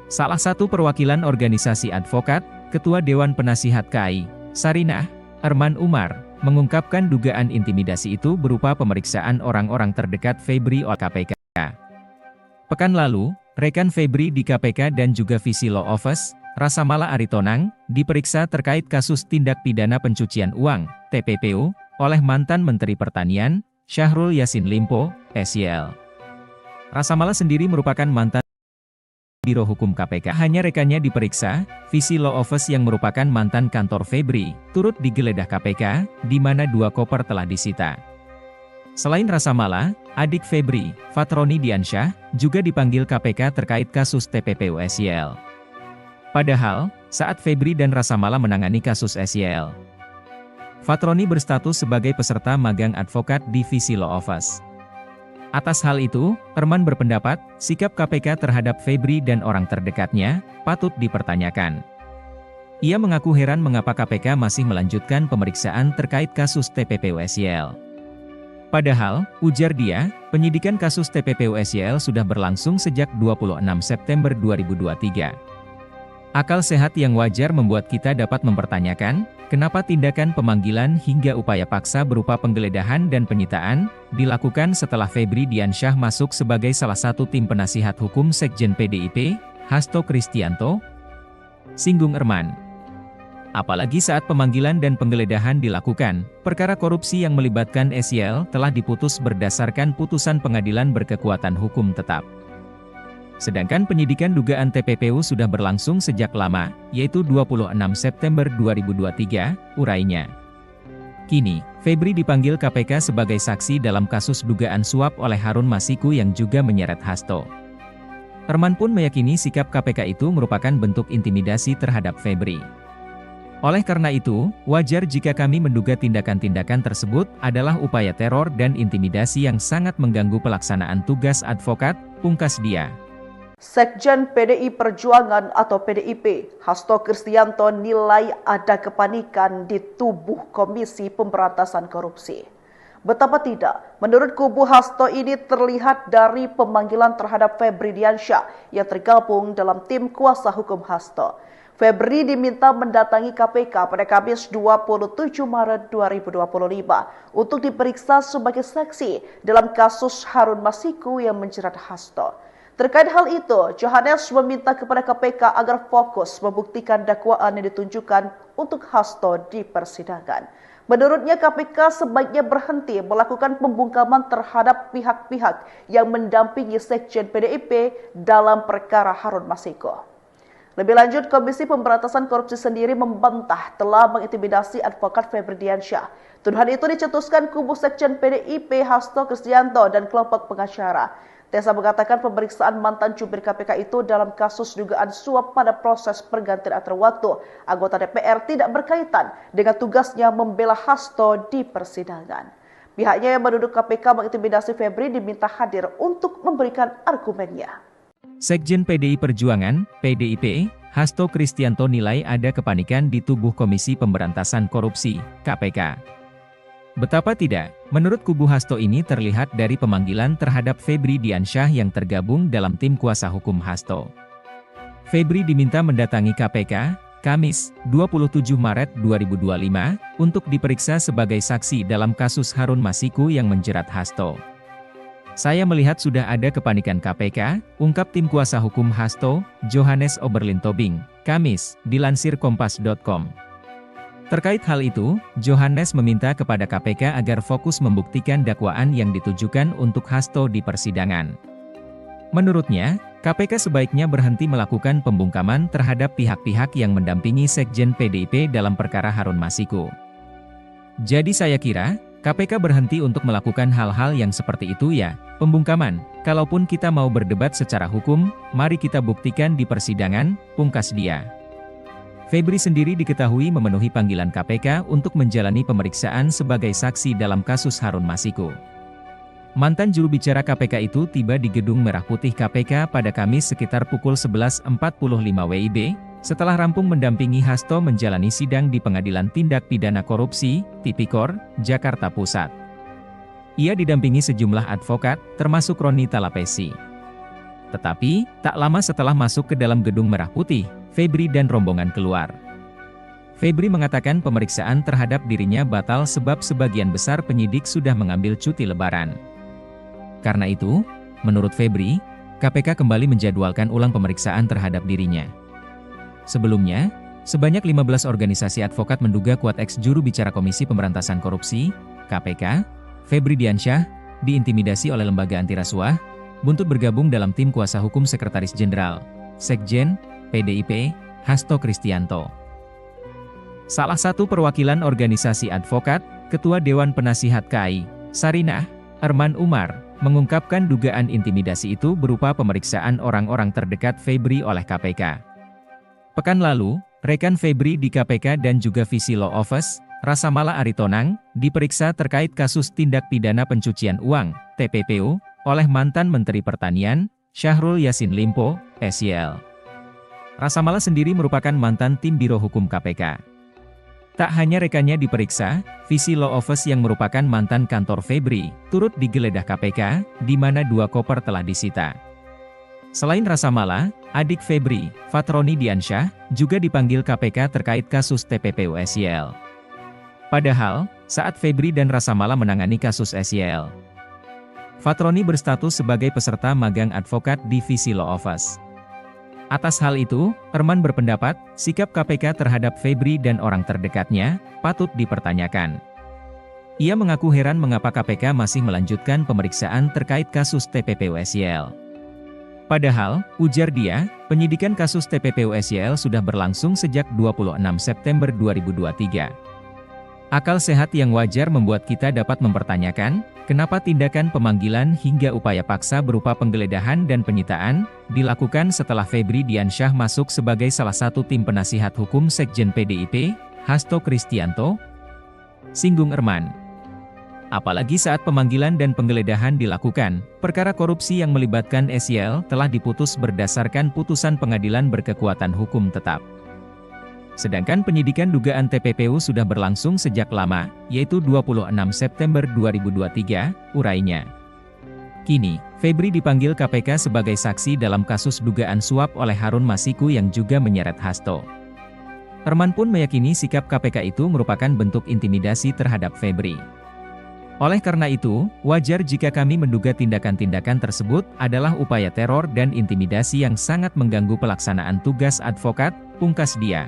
Salah satu perwakilan organisasi advokat, Ketua Dewan Penasihat KAI, Sarinah, Arman Umar, mengungkapkan dugaan intimidasi itu berupa pemeriksaan orang-orang terdekat Febri oleh KPK. Pekan lalu, rekan Febri di KPK dan juga Visi Law Office, Rasamala Aritonang, diperiksa terkait kasus tindak pidana pencucian uang, TPPU, oleh mantan Menteri Pertanian, Syahrul Yassin Limpo, SYL. Rasamala sendiri merupakan mantan Biro Hukum KPK. Hanya rekannya diperiksa, Visi Law Office yang merupakan mantan kantor Febri, turut digeledah KPK, di mana 2 koper telah disita. Selain Rasamala, adik Febri, Fatroni Diansyah, juga dipanggil KPK terkait kasus TPPU SYL. Padahal, saat Febri dan Rasamala menangani kasus SYL, Fatroni berstatus sebagai peserta magang advokat di Visi Law Office. Atas hal itu, Arman berpendapat, sikap KPK terhadap Febri dan orang terdekatnya, patut dipertanyakan. Ia mengaku heran mengapa KPK masih melanjutkan pemeriksaan terkait kasus TPPU SYL. Padahal, ujar dia, penyidikan kasus TPPU SYL sudah berlangsung sejak 26 September 2023. Akal sehat yang wajar membuat kita dapat mempertanyakan, kenapa tindakan pemanggilan hingga upaya paksa berupa penggeledahan dan penyitaan, dilakukan setelah Febri Diansyah masuk sebagai salah satu tim penasihat hukum Sekjen PDIP, Hasto Kristianto? Singgung Arman. Apalagi saat pemanggilan dan penggeledahan dilakukan, perkara korupsi yang melibatkan SYL telah diputus berdasarkan putusan pengadilan berkekuatan hukum tetap. Sedangkan penyidikan dugaan TPPU sudah berlangsung sejak lama, yaitu 26 September 2023, urainya. Kini, Febri dipanggil KPK sebagai saksi dalam kasus dugaan suap oleh Harun Masiku yang juga menyeret Hasto. Arman pun meyakini sikap KPK itu merupakan bentuk intimidasi terhadap Febri. Oleh karena itu, wajar jika kami menduga tindakan-tindakan tersebut adalah upaya teror dan intimidasi yang sangat mengganggu pelaksanaan tugas advokat, pungkas dia. Sekjen PDI Perjuangan atau PDIP, Hasto Kristianto nilai ada kepanikan di tubuh Komisi Pemberantasan Korupsi. Betapa tidak, menurut kubu Hasto ini terlihat dari pemanggilan terhadap Febri Diansyah yang tergabung dalam tim kuasa hukum Hasto. Febri diminta mendatangi KPK pada Kamis 27 Maret 2025 untuk diperiksa sebagai saksi dalam kasus Harun Masiku yang menjerat Hasto. Terkait hal itu, Johannes meminta kepada KPK agar fokus membuktikan dakwaan yang ditunjukkan untuk Hasto di persidangan. Menurutnya KPK sebaiknya berhenti melakukan pembungkaman terhadap pihak-pihak yang mendampingi Sekjen PDIP dalam perkara Harun Masiku. Lebih lanjut, Komisi Pemberantasan Korupsi sendiri membantah telah mengintimidasi advokat Febri Diansyah. Tuduhan itu dicetuskan kubu Sekjen PDIP Hasto Kristianto dan kelompok pengacara. Tessa mengatakan pemeriksaan mantan jubir KPK itu dalam kasus dugaan suap pada proses pergantian antar waktu anggota DPR tidak berkaitan dengan tugasnya membela Hasto di persidangan. Pihaknya yang menuduh KPK mengintimidasi Febri diminta hadir untuk memberikan argumennya. Sekjen PDI Perjuangan, PDIP, Hasto Kristianto nilai ada kepanikan di tubuh Komisi Pemberantasan Korupsi, KPK. Betapa tidak, menurut kubu Hasto ini terlihat dari pemanggilan terhadap Febri Diansyah yang tergabung dalam tim kuasa hukum Hasto. Febri diminta mendatangi KPK, Kamis, 27 Maret 2025, untuk diperiksa sebagai saksi dalam kasus Harun Masiku yang menjerat Hasto. Saya melihat sudah ada kepanikan KPK, ungkap tim kuasa hukum Hasto, Johannes Oberlin Tobing, Kamis, dilansir kompas.com. Terkait hal itu, Johannes meminta kepada KPK agar fokus membuktikan dakwaan yang ditujukan untuk Hasto di persidangan. Menurutnya, KPK sebaiknya berhenti melakukan pembungkaman terhadap pihak-pihak yang mendampingi Sekjen PDIP dalam perkara Harun Masiku. Jadi saya kira, KPK berhenti untuk melakukan hal-hal yang seperti itu ya, pembungkaman. Kalaupun kita mau berdebat secara hukum, mari kita buktikan di persidangan, pungkas dia. Febri sendiri diketahui memenuhi panggilan KPK untuk menjalani pemeriksaan sebagai saksi dalam kasus Harun Masiku. Mantan juru bicara KPK itu tiba di Gedung Merah Putih KPK pada Kamis sekitar pukul 11.45 WIB, setelah rampung mendampingi Hasto menjalani sidang di Pengadilan Tindak Pidana Korupsi, Tipikor, Jakarta Pusat. Ia didampingi sejumlah advokat, termasuk Roni Talapesi. Tetapi, tak lama setelah masuk ke dalam Gedung Merah Putih, Febri dan rombongan keluar. Febri mengatakan pemeriksaan terhadap dirinya batal sebab sebagian besar penyidik sudah mengambil cuti lebaran. Karena itu, menurut Febri, KPK kembali menjadwalkan ulang pemeriksaan terhadap dirinya. Sebelumnya, sebanyak 15 organisasi advokat menduga kuat ex-juru bicara Komisi Pemberantasan Korupsi, KPK, Febri Diansyah, diintimidasi oleh lembaga anti rasuah, buntut bergabung dalam tim kuasa hukum Sekretaris Jenderal, Sekjen, PDIP, Hasto Kristianto. Salah satu perwakilan organisasi advokat, Ketua Dewan Penasihat KAI, Sarinah, Arman Umar, mengungkapkan dugaan intimidasi itu berupa pemeriksaan orang-orang terdekat Febri oleh KPK. Pekan lalu, rekan Febri di KPK dan juga Visi Law Office, Rasamala Aritonang, diperiksa terkait kasus tindak pidana pencucian uang, TPPU, oleh mantan Menteri Pertanian, Syahrul Yassin Limpo, SYL. Rasamala sendiri merupakan mantan tim Biro Hukum KPK. Tak hanya rekannya diperiksa, Visi Law Office yang merupakan mantan kantor Febri, turut digeledah KPK, di mana 2 koper telah disita. Selain Rasamala, adik Febri, Fatroni Diansyah, juga dipanggil KPK terkait kasus TPPU SYL. Padahal, saat Febri dan Rasamala menangani kasus SYL, Fatroni berstatus sebagai peserta magang advokat di Visi Law Office. Atas hal itu, Arman berpendapat, sikap KPK terhadap Febri dan orang terdekatnya, patut dipertanyakan. Ia mengaku heran mengapa KPK masih melanjutkan pemeriksaan terkait kasus TPPU SYL. Padahal, ujar dia, penyidikan kasus TPPU SYL sudah berlangsung sejak 26 September 2023. Akal sehat yang wajar membuat kita dapat mempertanyakan, kenapa tindakan pemanggilan hingga upaya paksa berupa penggeledahan dan penyitaan, dilakukan setelah Febri Diansyah masuk sebagai salah satu tim penasihat hukum Sekjen PDIP, Hasto Kristianto? Singgung Arman. Apalagi saat pemanggilan dan penggeledahan dilakukan, perkara korupsi yang melibatkan SYL telah diputus berdasarkan putusan pengadilan berkekuatan hukum tetap. Sedangkan penyidikan dugaan TPPU sudah berlangsung sejak lama, yaitu 26 September 2023, urainya. Kini, Febri dipanggil KPK sebagai saksi dalam kasus dugaan suap oleh Harun Masiku yang juga menyeret Hasto. Arman pun meyakini sikap KPK itu merupakan bentuk intimidasi terhadap Febri. Oleh karena itu, wajar jika kami menduga tindakan-tindakan tersebut adalah upaya teror dan intimidasi yang sangat mengganggu pelaksanaan tugas advokat, pungkas dia.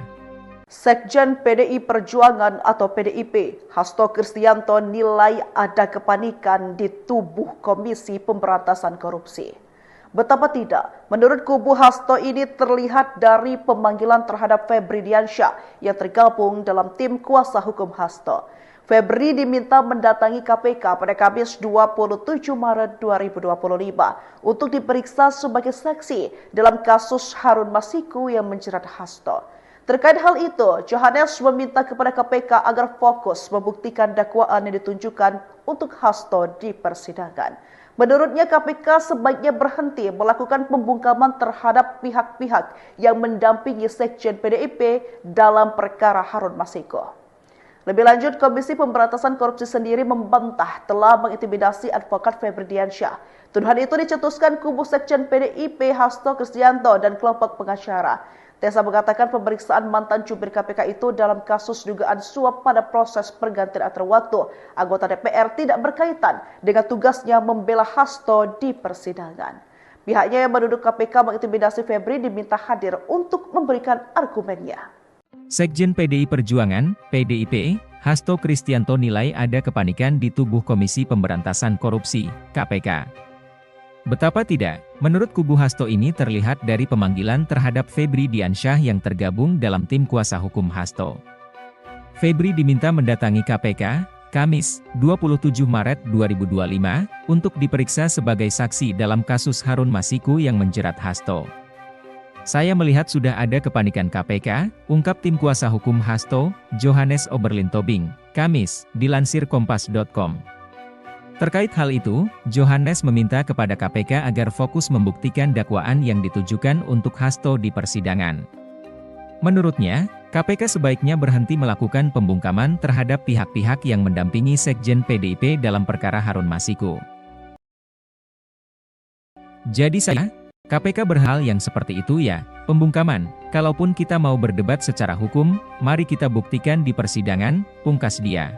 Sekjen PDI Perjuangan atau PDIP, Hasto Kristianto nilai ada kepanikan di tubuh Komisi Pemberantasan Korupsi. Betapa tidak, menurut kubu Hasto ini terlihat dari pemanggilan terhadap Febri Diansyah yang tergabung dalam tim kuasa hukum Hasto. Febri diminta mendatangi KPK pada Kamis 27 Maret 2025 untuk diperiksa sebagai saksi dalam kasus Harun Masiku yang menjerat Hasto. Terkait hal itu, Johannes meminta kepada KPK agar fokus membuktikan dakwaan yang ditunjukkan untuk Hasto di persidangan. Menurutnya KPK sebaiknya berhenti melakukan pembungkaman terhadap pihak-pihak yang mendampingi Sekjen PDIP dalam perkara Harun Masiku. Lebih lanjut, Komisi Pemberantasan Korupsi sendiri membantah telah mengintimidasi advokat Febri Diansyah. Tuduhan itu dicetuskan kubu Sekjen PDIP Hasto Kristianto dan kelompok pengacara. Tessa mengatakan pemeriksaan mantan jubir KPK itu dalam kasus dugaan suap pada proses pergantian antar waktu anggota DPR tidak berkaitan dengan tugasnya membela Hasto di persidangan. Pihaknya yang menuduh KPK mengintimidasi Febri diminta hadir untuk memberikan argumennya. Sekjen PDI Perjuangan, PDIP, Hasto Kristianto nilai ada kepanikan di tubuh Komisi Pemberantasan Korupsi, KPK. Betapa tidak, menurut kubu Hasto ini terlihat dari pemanggilan terhadap Febri Diansyah yang tergabung dalam tim kuasa hukum Hasto. Febri diminta mendatangi KPK, Kamis, 27 Maret 2025, untuk diperiksa sebagai saksi dalam kasus Harun Masiku yang menjerat Hasto. Saya melihat sudah ada kepanikan KPK, ungkap tim kuasa hukum Hasto, Johannes Oberlin Tobing, Kamis, dilansir kompas.com. Terkait hal itu, Johannes meminta kepada KPK agar fokus membuktikan dakwaan yang ditujukan untuk Hasto di persidangan. Menurutnya, KPK sebaiknya berhenti melakukan pembungkaman terhadap pihak-pihak yang mendampingi Sekjen PDIP dalam perkara Harun Masiku. Jadi KPK berhal yang seperti itu ya, pembungkaman. Kalaupun kita mau berdebat secara hukum, mari kita buktikan di persidangan, pungkas dia.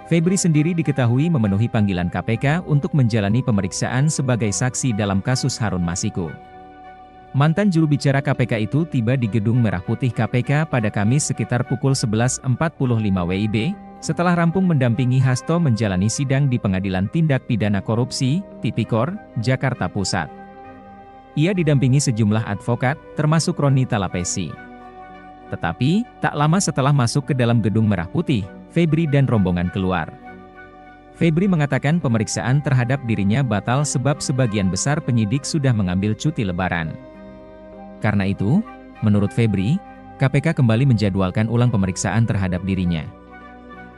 Febri sendiri diketahui memenuhi panggilan KPK untuk menjalani pemeriksaan sebagai saksi dalam kasus Harun Masiku. Mantan juru bicara KPK itu tiba di Gedung Merah Putih KPK pada Kamis sekitar pukul 11.45 WIB, setelah rampung mendampingi Hasto menjalani sidang di Pengadilan Tindak Pidana Korupsi, Tipikor, Jakarta Pusat. Ia didampingi sejumlah advokat, termasuk Roni Talapesi. Tetapi, tak lama setelah masuk ke dalam Gedung Merah Putih, Febri dan rombongan keluar. Febri mengatakan pemeriksaan terhadap dirinya batal sebab sebagian besar penyidik sudah mengambil cuti lebaran. Karena itu, menurut Febri, KPK kembali menjadwalkan ulang pemeriksaan terhadap dirinya.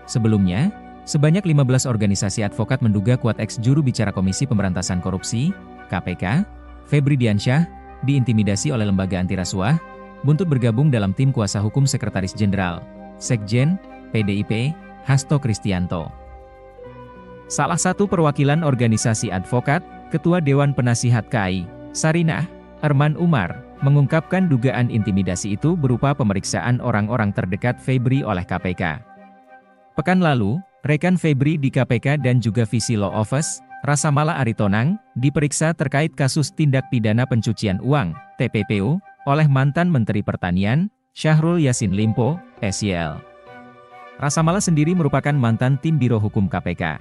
Sebelumnya, sebanyak 15 organisasi advokat menduga kuat ex-juru bicara Komisi Pemberantasan Korupsi, KPK, Febri Diansyah, diintimidasi oleh lembaga anti rasuah, buntut bergabung dalam tim kuasa hukum Sekretaris Jenderal, Sekjen, PDIP, Hasto Kristianto. Salah satu perwakilan organisasi advokat, Ketua Dewan Penasihat KAI, Sarinah, Arman Umar, mengungkapkan dugaan intimidasi itu berupa pemeriksaan orang-orang terdekat Febri oleh KPK. Pekan lalu, rekan Febri di KPK dan juga Visi Law Office, Rasamala Aritonang, diperiksa terkait kasus tindak pidana pencucian uang, TPPU, oleh mantan Menteri Pertanian, Syahrul Yassin Limpo, SYL. Rasamala sendiri merupakan mantan tim Biro Hukum KPK.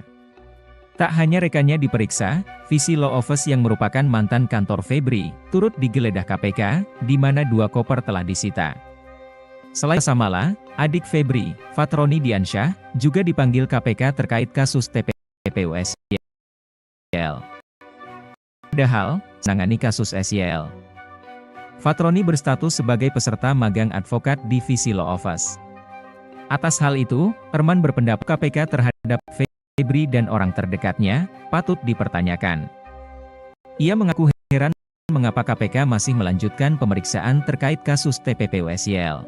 Tak hanya rekannya diperiksa, Visi Law Office yang merupakan mantan kantor Febri, turut digeledah KPK, di mana 2 koper telah disita. Selain Rasamala, adik Febri, Fatroni Diansyah, juga dipanggil KPK terkait kasus TPPU SYL. Padahal, menangani kasus SYL. Fatroni berstatus sebagai peserta magang advokat di Visi Law Office. Atas hal itu, Arman berpendapat KPK terhadap Febri dan orang terdekatnya, patut dipertanyakan. Ia mengaku heran mengapa KPK masih melanjutkan pemeriksaan terkait kasus TPPU SYL.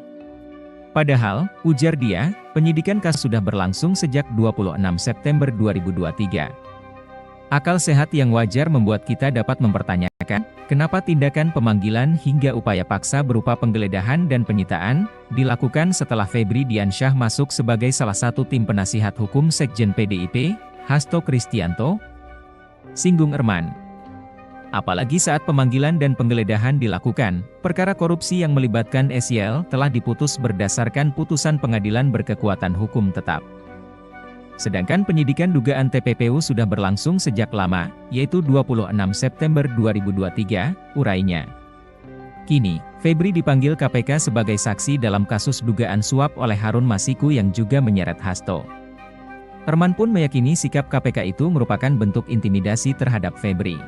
Padahal, ujar dia, penyidikan kasus sudah berlangsung sejak 26 September 2023. Akal sehat yang wajar membuat kita dapat mempertanyakan, kenapa tindakan pemanggilan hingga upaya paksa berupa penggeledahan dan penyitaan, dilakukan setelah Febri Diansyah masuk sebagai salah satu tim penasihat hukum Sekjen PDIP, Hasto Kristianto? Singgung Arman. Apalagi saat pemanggilan dan penggeledahan dilakukan, perkara korupsi yang melibatkan SYL telah diputus berdasarkan putusan pengadilan berkekuatan hukum tetap. Sedangkan penyidikan dugaan TPPU sudah berlangsung sejak lama, yaitu 26 September 2023, urainya. Kini, Febri dipanggil KPK sebagai saksi dalam kasus dugaan suap oleh Harun Masiku yang juga menyeret Hasto. Arman pun meyakini sikap KPK itu merupakan bentuk intimidasi terhadap Febri.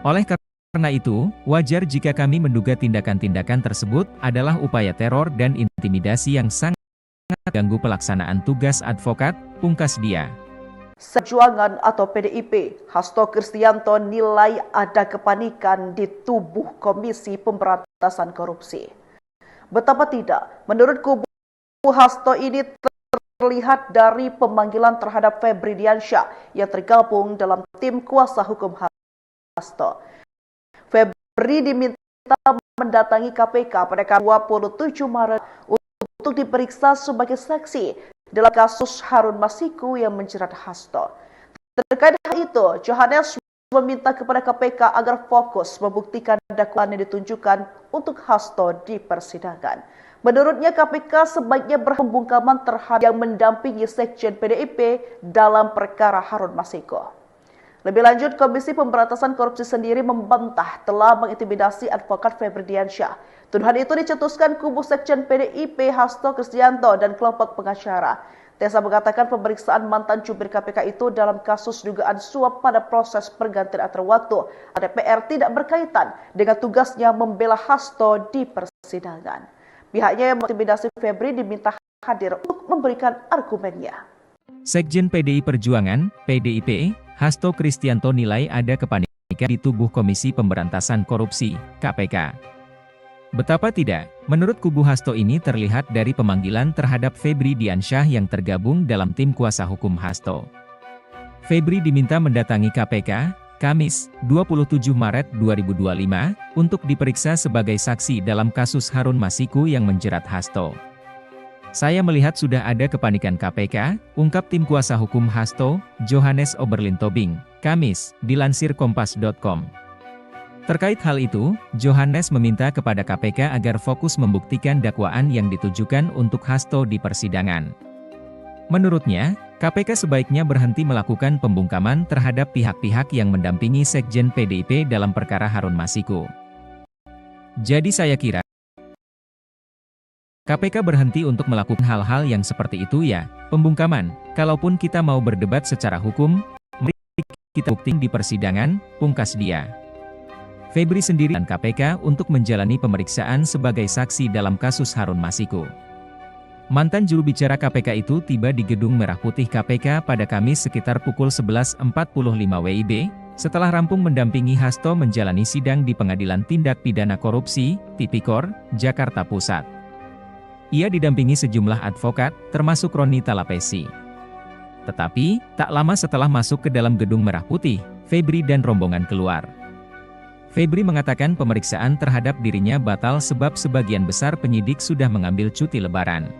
Oleh karena itu, wajar jika kami menduga tindakan-tindakan tersebut adalah upaya teror dan intimidasi yang sangat mengganggu pelaksanaan tugas advokat, pungkas dia. Perjuangan atau PDIP, Hasto Kristianto nilai ada kepanikan di tubuh Komisi Pemberantasan Korupsi. Betapa tidak, menurut kubu Hasto ini terlihat dari pemanggilan terhadap Febri Diansyah yang tergabung dalam tim kuasa hukum Hasto. Febri diminta mendatangi KPK pada 27 Maret untuk diperiksa sebagai saksi dalam kasus Harun Masiku yang menjerat Hasto. Terkait hal itu, Johannes meminta kepada KPK agar fokus membuktikan dakwaan yang ditunjukkan untuk Hasto di persidangan. Menurutnya KPK sebaiknya berpembungkaman terhadap yang mendampingi Sekjen PDIP dalam perkara Harun Masiku. Lebih lanjut, Komisi Pemberantasan Korupsi sendiri membantah telah mengintimidasi advokat Febri Diansyah. Tuduhan itu dicetuskan kubu Sekjen PDIP Hasto Kristianto dan kelompok pengacara. Tessa mengatakan pemeriksaan mantan jubir KPK itu dalam kasus dugaan suap pada proses pergantian antar waktu DPR tidak berkaitan dengan tugasnya membela Hasto di persidangan. Pihaknya yang mengintimidasi Febri diminta hadir untuk memberikan argumennya. Sekjen PDI Perjuangan, PDIP, Hasto Kristianto nilai ada kepanikan di tubuh Komisi Pemberantasan Korupsi, KPK. Betapa tidak, menurut kubu Hasto ini terlihat dari pemanggilan terhadap Febri Diansyah yang tergabung dalam tim kuasa hukum Hasto. Febri diminta mendatangi KPK, Kamis, 27 Maret 2025, untuk diperiksa sebagai saksi dalam kasus Harun Masiku yang menjerat Hasto. Saya melihat sudah ada kepanikan KPK, ungkap tim kuasa hukum Hasto, Johannes Oberlin Tobing, Kamis, dilansir kompas.com. Terkait hal itu, Johannes meminta kepada KPK agar fokus membuktikan dakwaan yang ditujukan untuk Hasto di persidangan. Menurutnya, KPK sebaiknya berhenti melakukan pembungkaman terhadap pihak-pihak yang mendampingi Sekjen PDIP dalam perkara Harun Masiku. Jadi saya kira KPK berhenti untuk melakukan hal-hal yang seperti itu ya, pembungkaman. Kalaupun kita mau berdebat secara hukum, mari kita buktiin di persidangan, pungkas dia. Febri sendiri dan KPK untuk menjalani pemeriksaan sebagai saksi dalam kasus Harun Masiku. Mantan juru bicara KPK itu tiba di Gedung Merah Putih KPK pada Kamis sekitar pukul 11.45 WIB, setelah rampung mendampingi Hasto menjalani sidang di Pengadilan Tindak Pidana Korupsi, Tipikor, Jakarta Pusat. Ia didampingi sejumlah advokat, termasuk Roni Talapesi. Tetapi, tak lama setelah masuk ke dalam Gedung Merah Putih, Febri dan rombongan keluar. Febri mengatakan pemeriksaan terhadap dirinya batal sebab sebagian besar penyidik sudah mengambil cuti lebaran.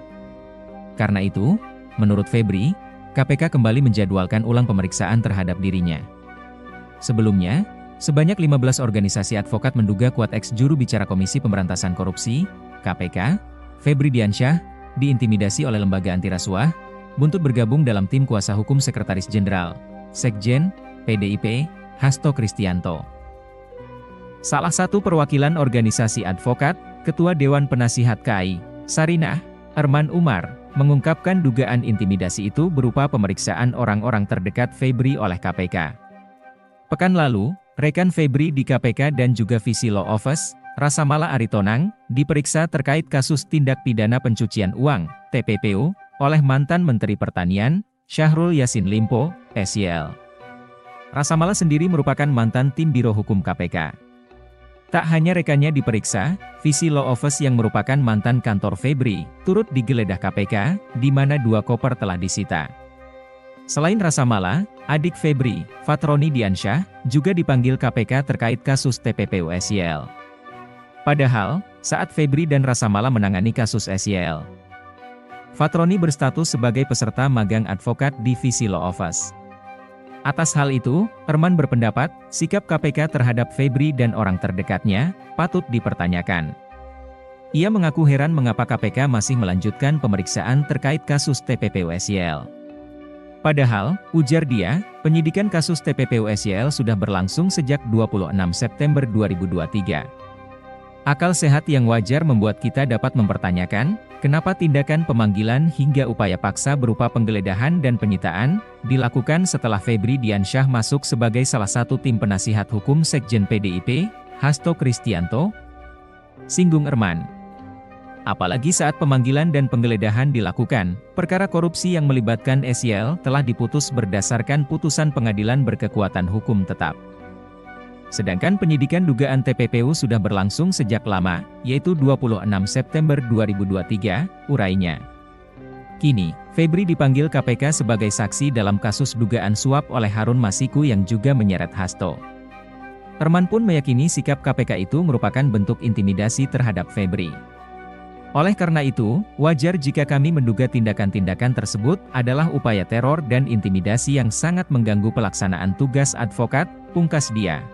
Karena itu, menurut Febri, KPK kembali menjadwalkan ulang pemeriksaan terhadap dirinya. Sebelumnya, sebanyak 15 organisasi advokat menduga kuat ex-juru bicara Komisi Pemberantasan Korupsi, KPK, Febri Diansyah, diintimidasi oleh lembaga anti rasuah, buntut bergabung dalam tim kuasa hukum Sekretaris Jenderal, Sekjen, PDIP, Hasto Kristianto. Salah satu perwakilan organisasi advokat, Ketua Dewan Penasihat KAI, Sarinah, Arman Umar, mengungkapkan dugaan intimidasi itu berupa pemeriksaan orang-orang terdekat Febri oleh KPK. Pekan lalu, rekan Febri di KPK dan juga Visi Law Office, Rasamala Aritonang, diperiksa terkait kasus tindak pidana pencucian uang, TPPU, oleh mantan Menteri Pertanian, Syahrul Yassin Limpo, SYL. Rasamala sendiri merupakan mantan tim Biro Hukum KPK. Tak hanya rekannya diperiksa, Visi Law Office yang merupakan mantan kantor Febri, turut digeledah KPK, di mana 2 koper telah disita. Selain Rasamala, adik Febri, Fatroni Diansyah, juga dipanggil KPK terkait kasus TPPU SYL. Padahal, saat Febri dan Rasamala menangani kasus SYL, Fatroni berstatus sebagai peserta magang advokat di Visi Law Office. Atas hal itu, Arman berpendapat, sikap KPK terhadap Febri dan orang terdekatnya, patut dipertanyakan. Ia mengaku heran mengapa KPK masih melanjutkan pemeriksaan terkait kasus TPPU SYL. Padahal, ujar dia, penyidikan kasus TPPU SYL sudah berlangsung sejak 26 September 2023. Akal sehat yang wajar membuat kita dapat mempertanyakan, kenapa tindakan pemanggilan hingga upaya paksa berupa penggeledahan dan penyitaan, dilakukan setelah Febri Diansyah masuk sebagai salah satu tim penasihat hukum Sekjen PDIP, Hasto Kristianto? Singgung Arman. Apalagi saat pemanggilan dan penggeledahan dilakukan, perkara korupsi yang melibatkan SYL telah diputus berdasarkan putusan pengadilan berkekuatan hukum tetap. Sedangkan penyidikan dugaan TPPU sudah berlangsung sejak lama, yaitu 26 September 2023, urainya. Kini, Febri dipanggil KPK sebagai saksi dalam kasus dugaan suap oleh Harun Masiku yang juga menyeret Hasto. Herman pun meyakini sikap KPK itu merupakan bentuk intimidasi terhadap Febri. Oleh karena itu, wajar jika kami menduga tindakan-tindakan tersebut adalah upaya teror dan intimidasi yang sangat mengganggu pelaksanaan tugas advokat, pungkas dia.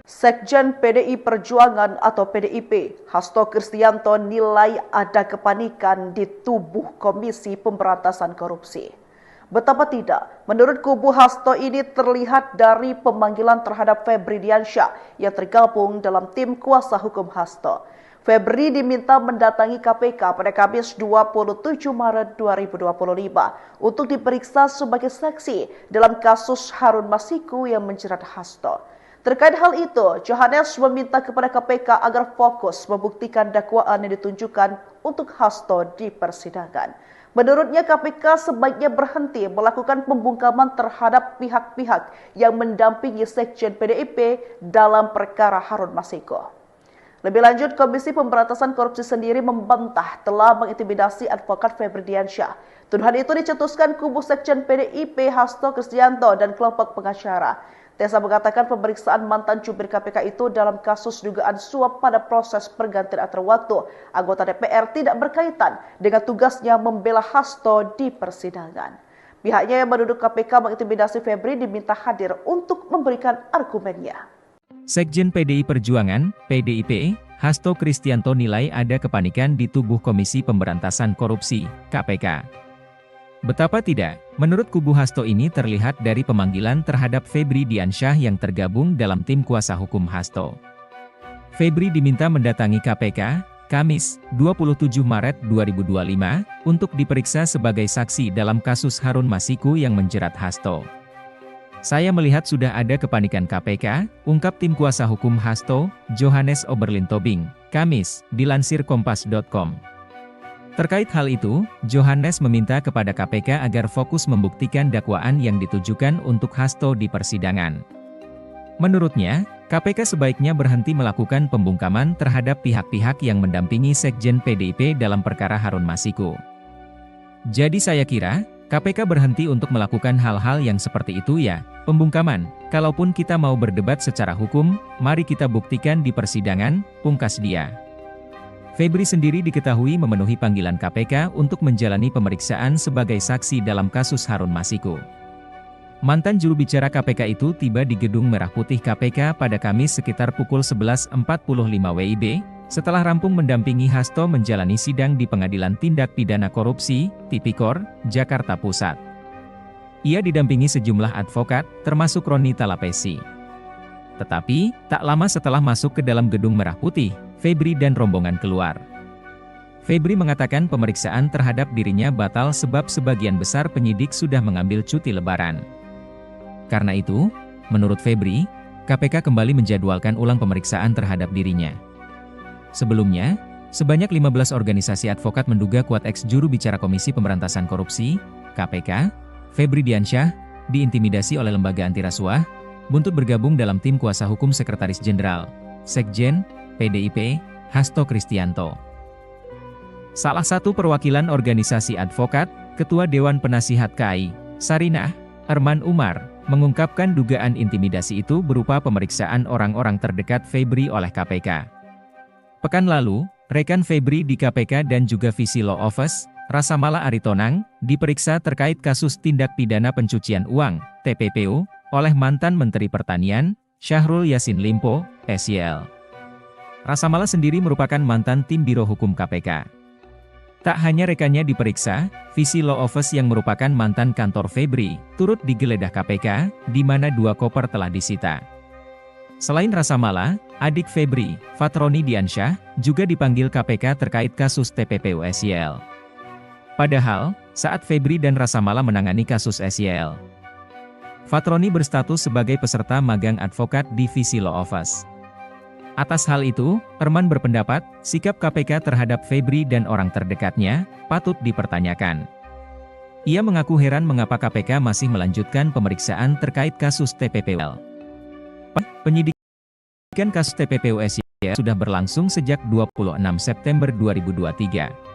Sekjen PDI Perjuangan atau PDIP, Hasto Kristianto nilai ada kepanikan di tubuh Komisi Pemberantasan Korupsi. Betapa tidak, menurut kubu Hasto ini terlihat dari pemanggilan terhadap Febri Diansyah yang tergabung dalam tim kuasa hukum Hasto. Febri diminta mendatangi KPK pada Kamis 27 Maret 2025 untuk diperiksa sebagai saksi dalam kasus Harun Masiku yang menjerat Hasto. Terkait hal itu, Johannes meminta kepada KPK agar fokus membuktikan dakwaan yang ditunjukkan untuk Hasto di persidangan. Menurutnya KPK sebaiknya berhenti melakukan pembungkaman terhadap pihak-pihak yang mendampingi Sekjen PDIP dalam perkara Harun Masiku. Lebih lanjut, Komisi Pemberantasan Korupsi sendiri membantah telah mengintimidasi advokat Febri Diansyah. Tuduhan itu dicetuskan kubu Sekjen PDIP Hasto Kristianto dan kelompok pengacara. Tessa mengatakan pemeriksaan mantan jubir KPK itu dalam kasus dugaan suap pada proses pergantian antar waktu anggota DPR tidak berkaitan dengan tugasnya membela Hasto di persidangan. Pihaknya yang menuduh KPK mengintimidasi Febri diminta hadir untuk memberikan argumennya. Sekjen PDI Perjuangan, PDIP, Hasto Kristianto nilai ada kepanikan di tubuh Komisi Pemberantasan Korupsi, KPK. Betapa tidak, menurut kubu Hasto ini terlihat dari pemanggilan terhadap Febri Diansyah yang tergabung dalam tim kuasa hukum Hasto. Febri diminta mendatangi KPK, Kamis, 27 Maret 2025, untuk diperiksa sebagai saksi dalam kasus Harun Masiku yang menjerat Hasto. Saya melihat sudah ada kepanikan KPK, ungkap tim kuasa hukum Hasto, Johannes Oberlin Tobing, Kamis, dilansir kompas.com. Terkait hal itu, Johannes meminta kepada KPK agar fokus membuktikan dakwaan yang ditujukan untuk Hasto di persidangan. Menurutnya, KPK sebaiknya berhenti melakukan pembungkaman terhadap pihak-pihak yang mendampingi Sekjen PDIP dalam perkara Harun Masiku. Jadi saya kira, KPK berhenti untuk melakukan hal-hal yang seperti itu ya, pembungkaman. Kalaupun kita mau berdebat secara hukum, mari kita buktikan di persidangan, pungkas dia. Febri sendiri diketahui memenuhi panggilan KPK untuk menjalani pemeriksaan sebagai saksi dalam kasus Harun Masiku. Mantan juru bicara KPK itu tiba di Gedung Merah Putih KPK pada Kamis sekitar pukul 11.45 WIB, setelah rampung mendampingi Hasto menjalani sidang di Pengadilan Tindak Pidana Korupsi, Tipikor, Jakarta Pusat. Ia didampingi sejumlah advokat, termasuk Roni Talapesi. Tetapi, tak lama setelah masuk ke dalam Gedung Merah Putih, Febri dan rombongan keluar. Febri mengatakan pemeriksaan terhadap dirinya batal sebab sebagian besar penyidik sudah mengambil cuti lebaran. Karena itu, menurut Febri, KPK kembali menjadwalkan ulang pemeriksaan terhadap dirinya. Sebelumnya, sebanyak 15 organisasi advokat menduga kuat ex-juru bicara Komisi Pemberantasan Korupsi, KPK, Febri Diansyah, diintimidasi oleh lembaga anti rasuah, buntut bergabung dalam tim kuasa hukum Sekretaris Jenderal, Sekjen, PDIP, Hasto Kristianto. Salah satu perwakilan organisasi advokat, Ketua Dewan Penasihat KAI, Sarinah, Herman Umar, mengungkapkan dugaan intimidasi itu berupa pemeriksaan orang-orang terdekat Febri oleh KPK. Pekan lalu, rekan Febri di KPK dan juga Visi Law Office, Rasamala Aritonang, diperiksa terkait kasus tindak pidana pencucian uang, TPPU, oleh mantan Menteri Pertanian, Syahrul Yassin Limpo, SYL. Rasamala sendiri merupakan mantan tim Biro Hukum KPK. Tak hanya rekannya diperiksa, Visi Law Office yang merupakan mantan kantor Febri, turut digeledah KPK, di mana 2 koper telah disita. Selain Rasamala, adik Febri, Fatroni Diansyah, juga dipanggil KPK terkait kasus TPPU SYL. Padahal, saat Febri dan Rasamala menangani kasus SYL, Fatroni berstatus sebagai peserta magang advokat di Visi Law Office. Atas hal itu, Herman berpendapat, sikap KPK terhadap Febri dan orang terdekatnya, patut dipertanyakan. Ia mengaku heran mengapa KPK masih melanjutkan pemeriksaan terkait kasus TPPUL. Penyidikan kasus TPPUS sudah berlangsung sejak 26 September 2023.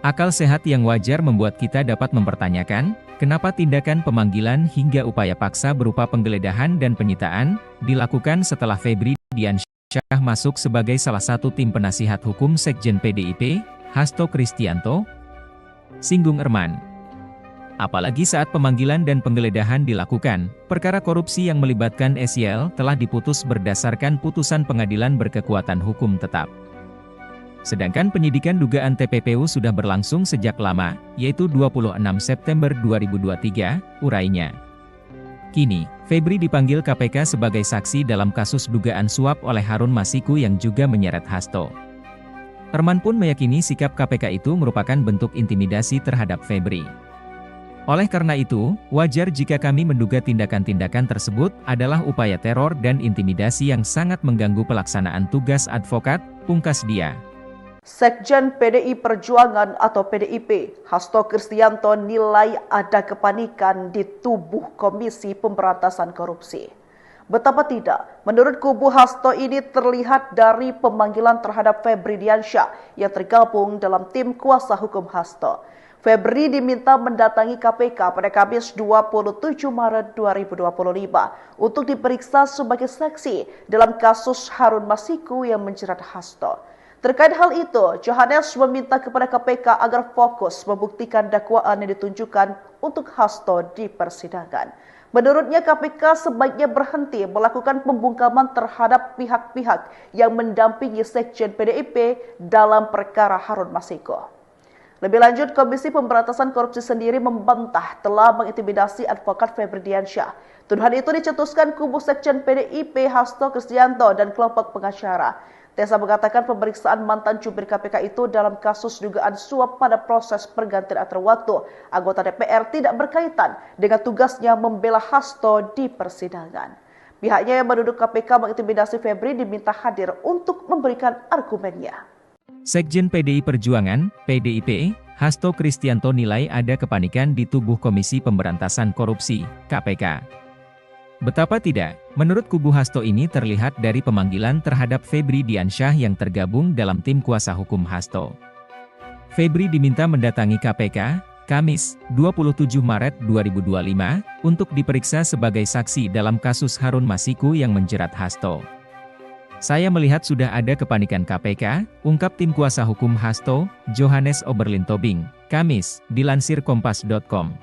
Akal sehat yang wajar membuat kita dapat mempertanyakan, kenapa tindakan pemanggilan hingga upaya paksa berupa penggeledahan dan penyitaan, dilakukan setelah Febri Diansyah masuk sebagai salah satu tim penasihat hukum Sekjen PDIP, Hasto Kristianto? Singgung Herman. Apalagi saat pemanggilan dan penggeledahan dilakukan, perkara korupsi yang melibatkan SYL telah diputus berdasarkan putusan pengadilan berkekuatan hukum tetap. Sedangkan penyidikan dugaan TPPU sudah berlangsung sejak lama, yaitu 26 September 2023, urainya. Kini, Febri dipanggil KPK sebagai saksi dalam kasus dugaan suap oleh Harun Masiku yang juga menyeret Hasto. Herman pun meyakini sikap KPK itu merupakan bentuk intimidasi terhadap Febri. Oleh karena itu, wajar jika kami menduga tindakan-tindakan tersebut adalah upaya teror dan intimidasi yang sangat mengganggu pelaksanaan tugas advokat, pungkas dia. Sekjen PDI Perjuangan atau PDIP, Hasto Kristianto nilai ada kepanikan di tubuh Komisi Pemberantasan Korupsi. Betapa tidak, menurut kubu Hasto ini terlihat dari pemanggilan terhadap Febri Diansyah yang tergabung dalam tim kuasa hukum Hasto. Febri diminta mendatangi KPK pada Kamis 27 Maret 2025 untuk diperiksa sebagai saksi dalam kasus Harun Masiku yang menjerat Hasto. Terkait hal itu, Johannes meminta kepada KPK agar fokus membuktikan dakwaan yang ditunjukkan untuk Hasto di persidangan. Menurutnya KPK sebaiknya berhenti melakukan pembungkaman terhadap pihak-pihak yang mendampingi Sekjen PDIP dalam perkara Harun Masiku. Lebih lanjut, Komisi Pemberantasan Korupsi sendiri membantah telah mengintimidasi advokat Febri Diansyah. Tuduhan itu dicetuskan kubu Sekjen PDIP Hasto Kristianto dan kelompok pengacara. Tessa mengatakan pemeriksaan mantan jubir KPK itu dalam kasus dugaan suap pada proses pergantian antar waktu anggota DPR tidak berkaitan dengan tugasnya membela Hasto di persidangan. Pihaknya yang menuduh KPK mengintimidasi Febri diminta hadir untuk memberikan argumennya. Sekjen PDI Perjuangan, PDIP, Hasto Kristianto nilai ada kepanikan di tubuh Komisi Pemberantasan Korupsi, KPK. Betapa tidak, menurut kubu Hasto ini terlihat dari pemanggilan terhadap Febri Diansyah yang tergabung dalam tim kuasa hukum Hasto. Febri diminta mendatangi KPK, Kamis, 27 Maret 2025, untuk diperiksa sebagai saksi dalam kasus Harun Masiku yang menjerat Hasto. Saya melihat sudah ada kepanikan KPK, ungkap tim kuasa hukum Hasto, Johannes Oberlin Tobing, Kamis, dilansir kompas.com.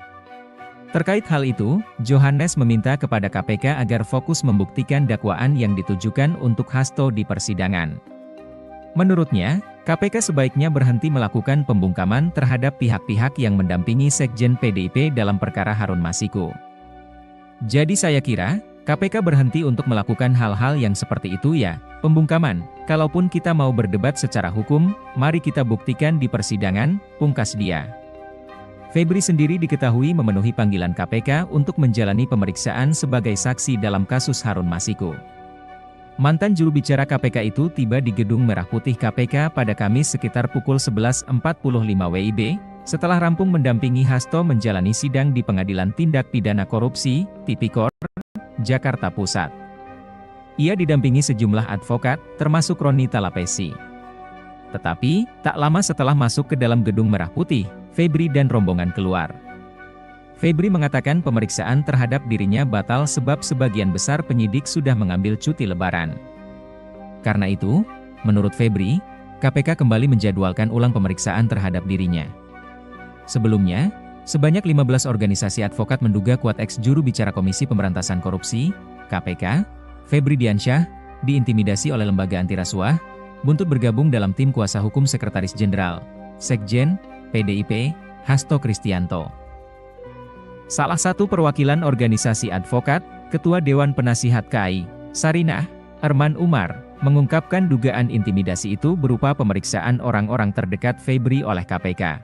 Terkait hal itu, Johannes meminta kepada KPK agar fokus membuktikan dakwaan yang ditujukan untuk Hasto di persidangan. Menurutnya, KPK sebaiknya berhenti melakukan pembungkaman terhadap pihak-pihak yang mendampingi Sekjen PDIP dalam perkara Harun Masiku. Jadi saya kira, KPK berhenti untuk melakukan hal-hal yang seperti itu ya, pembungkaman. Kalaupun kita mau berdebat secara hukum, mari kita buktikan di persidangan, pungkas dia. Febri sendiri diketahui memenuhi panggilan KPK untuk menjalani pemeriksaan sebagai saksi dalam kasus Harun Masiku. Mantan juru bicara KPK itu tiba di Gedung Merah Putih KPK pada Kamis sekitar pukul 11.45 WIB, setelah rampung mendampingi Hasto menjalani sidang di Pengadilan Tindak Pidana Korupsi, Tipikor, Jakarta Pusat. Ia didampingi sejumlah advokat, termasuk Roni Talapesi. Tetapi, tak lama setelah masuk ke dalam Gedung Merah Putih, Febri dan rombongan keluar. Febri mengatakan pemeriksaan terhadap dirinya batal sebab sebagian besar penyidik sudah mengambil cuti lebaran. Karena itu, menurut Febri, KPK kembali menjadwalkan ulang pemeriksaan terhadap dirinya. Sebelumnya, sebanyak 15 organisasi advokat menduga kuat ex-juru bicara Komisi Pemberantasan Korupsi, KPK, Febri Diansyah, diintimidasi oleh lembaga anti rasuah, buntut bergabung dalam tim kuasa hukum Sekretaris Jenderal, Sekjen, PDIP, Hasto Kristianto. Salah satu perwakilan organisasi advokat, Ketua Dewan Penasihat KAI, Sarinah, Herman Umar, mengungkapkan dugaan intimidasi itu berupa pemeriksaan orang-orang terdekat Febri oleh KPK.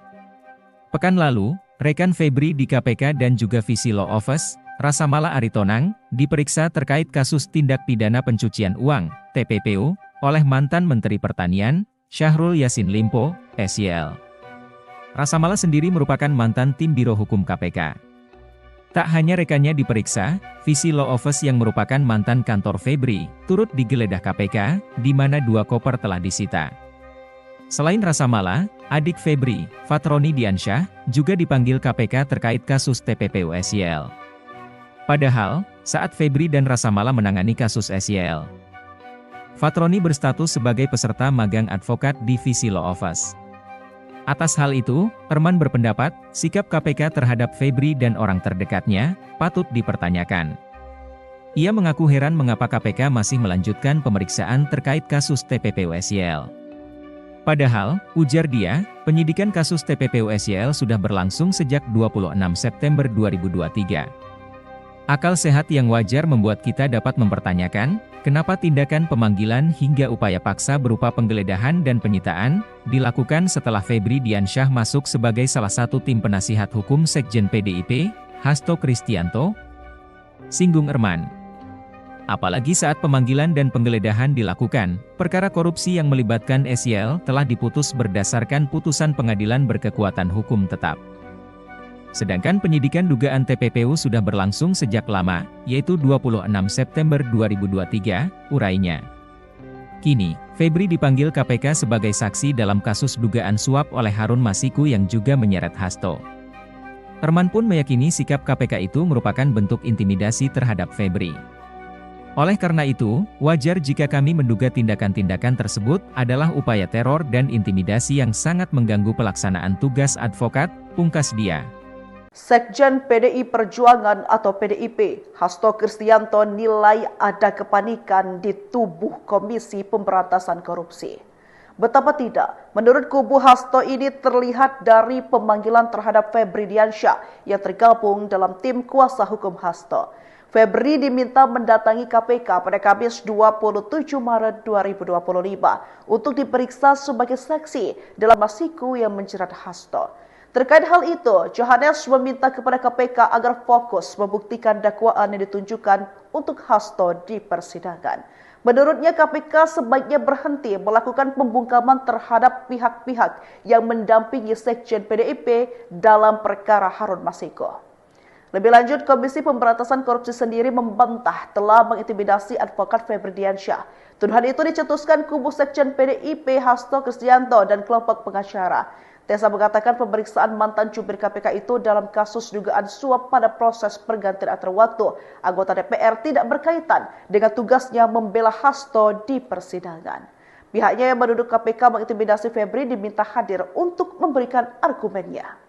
Pekan lalu, rekan Febri di KPK dan juga Visi Law Office, Rasamala Aritonang, diperiksa terkait kasus tindak pidana pencucian uang, TPPU, oleh mantan Menteri Pertanian, Syahrul Yassin Limpo, SYL. Rasa Mala sendiri merupakan mantan tim Biro Hukum KPK. Tak hanya rekannya diperiksa, Visi Law Office yang merupakan mantan kantor Febri, turut digeledah KPK, di mana 2 koper telah disita. Selain Rasa Mala, adik Febri, Fatroni Diansyah, juga dipanggil KPK terkait kasus TPPU SYL. Padahal, saat Febri dan Rasa Mala menangani kasus SYL, Fatroni berstatus sebagai peserta magang advokat di Visi Law Office. Atas hal itu, Erman berpendapat, sikap KPK terhadap Febri dan orang terdekatnya, patut dipertanyakan. Ia mengaku heran mengapa KPK masih melanjutkan pemeriksaan terkait kasus TPPU SYL. Padahal, ujar dia, penyidikan kasus TPPU SYL sudah berlangsung sejak 26 September 2023. Akal sehat yang wajar membuat kita dapat mempertanyakan, kenapa tindakan pemanggilan hingga upaya paksa berupa penggeledahan dan penyitaan, dilakukan setelah Febri Diansyah masuk sebagai salah satu tim penasihat hukum Sekjen PDIP, Hasto Kristianto? Singgung Erman. Apalagi saat pemanggilan dan penggeledahan dilakukan, perkara korupsi yang melibatkan SYL telah diputus berdasarkan putusan pengadilan berkekuatan hukum tetap. Sedangkan penyidikan dugaan TPPU sudah berlangsung sejak lama, yaitu 26 September 2023, urainya. Kini, Febri dipanggil KPK sebagai saksi dalam kasus dugaan suap oleh Harun Masiku yang juga menyeret Hasto. Erman pun meyakini sikap KPK itu merupakan bentuk intimidasi terhadap Febri. Oleh karena itu, wajar jika kami menduga tindakan-tindakan tersebut adalah upaya teror dan intimidasi yang sangat mengganggu pelaksanaan tugas advokat, pungkas dia. Sekjen PDI Perjuangan atau PDIP, Hasto Kristianto nilai ada kepanikan di tubuh Komisi Pemberantasan Korupsi. Betapa tidak, menurut kubu Hasto ini terlihat dari pemanggilan terhadap Febri Diansyah yang tergabung dalam tim kuasa hukum Hasto. Febri diminta mendatangi KPK pada Kamis 27 Maret 2025 untuk diperiksa sebagai saksi dalam Masiku yang menjerat Hasto. Terkait hal itu, Johannes meminta kepada KPK agar fokus membuktikan dakwaan yang ditunjukkan untuk Hasto di persidangan. Menurutnya KPK sebaiknya berhenti melakukan pembungkaman terhadap pihak-pihak yang mendampingi Sekjen PDIP dalam perkara Harun Masiku. Lebih lanjut, Komisi Pemberantasan Korupsi sendiri membantah telah mengintimidasi advokat Febri Diansyah. Tuduhan itu dicetuskan kubu Sekjen PDIP Hasto Kristianto dan kelompok pengacara. Tessa mengatakan pemeriksaan mantan jubir KPK itu dalam kasus dugaan suap pada proses pergantian antar waktu anggota DPR tidak berkaitan dengan tugasnya membela Hasto di persidangan. Pihaknya yang menuduh KPK mengintimidasi Febri diminta hadir untuk memberikan argumennya.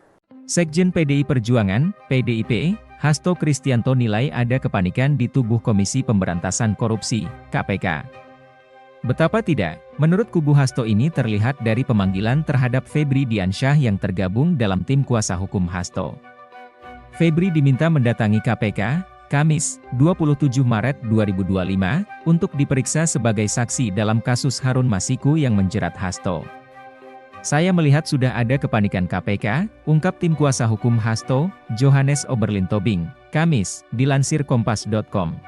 Sekjen PDI Perjuangan, PDIP, Hasto Kristianto nilai ada kepanikan di tubuh Komisi Pemberantasan Korupsi, KPK. Betapa tidak, menurut kubu Hasto ini terlihat dari pemanggilan terhadap Febri Diansyah yang tergabung dalam tim kuasa hukum Hasto. Febri diminta mendatangi KPK, Kamis, 27 Maret 2025, untuk diperiksa sebagai saksi dalam kasus Harun Masiku yang menjerat Hasto. Saya melihat sudah ada kepanikan KPK, ungkap tim kuasa hukum Hasto, Johannes Oberlin Tobing, Kamis, dilansir kompas.com.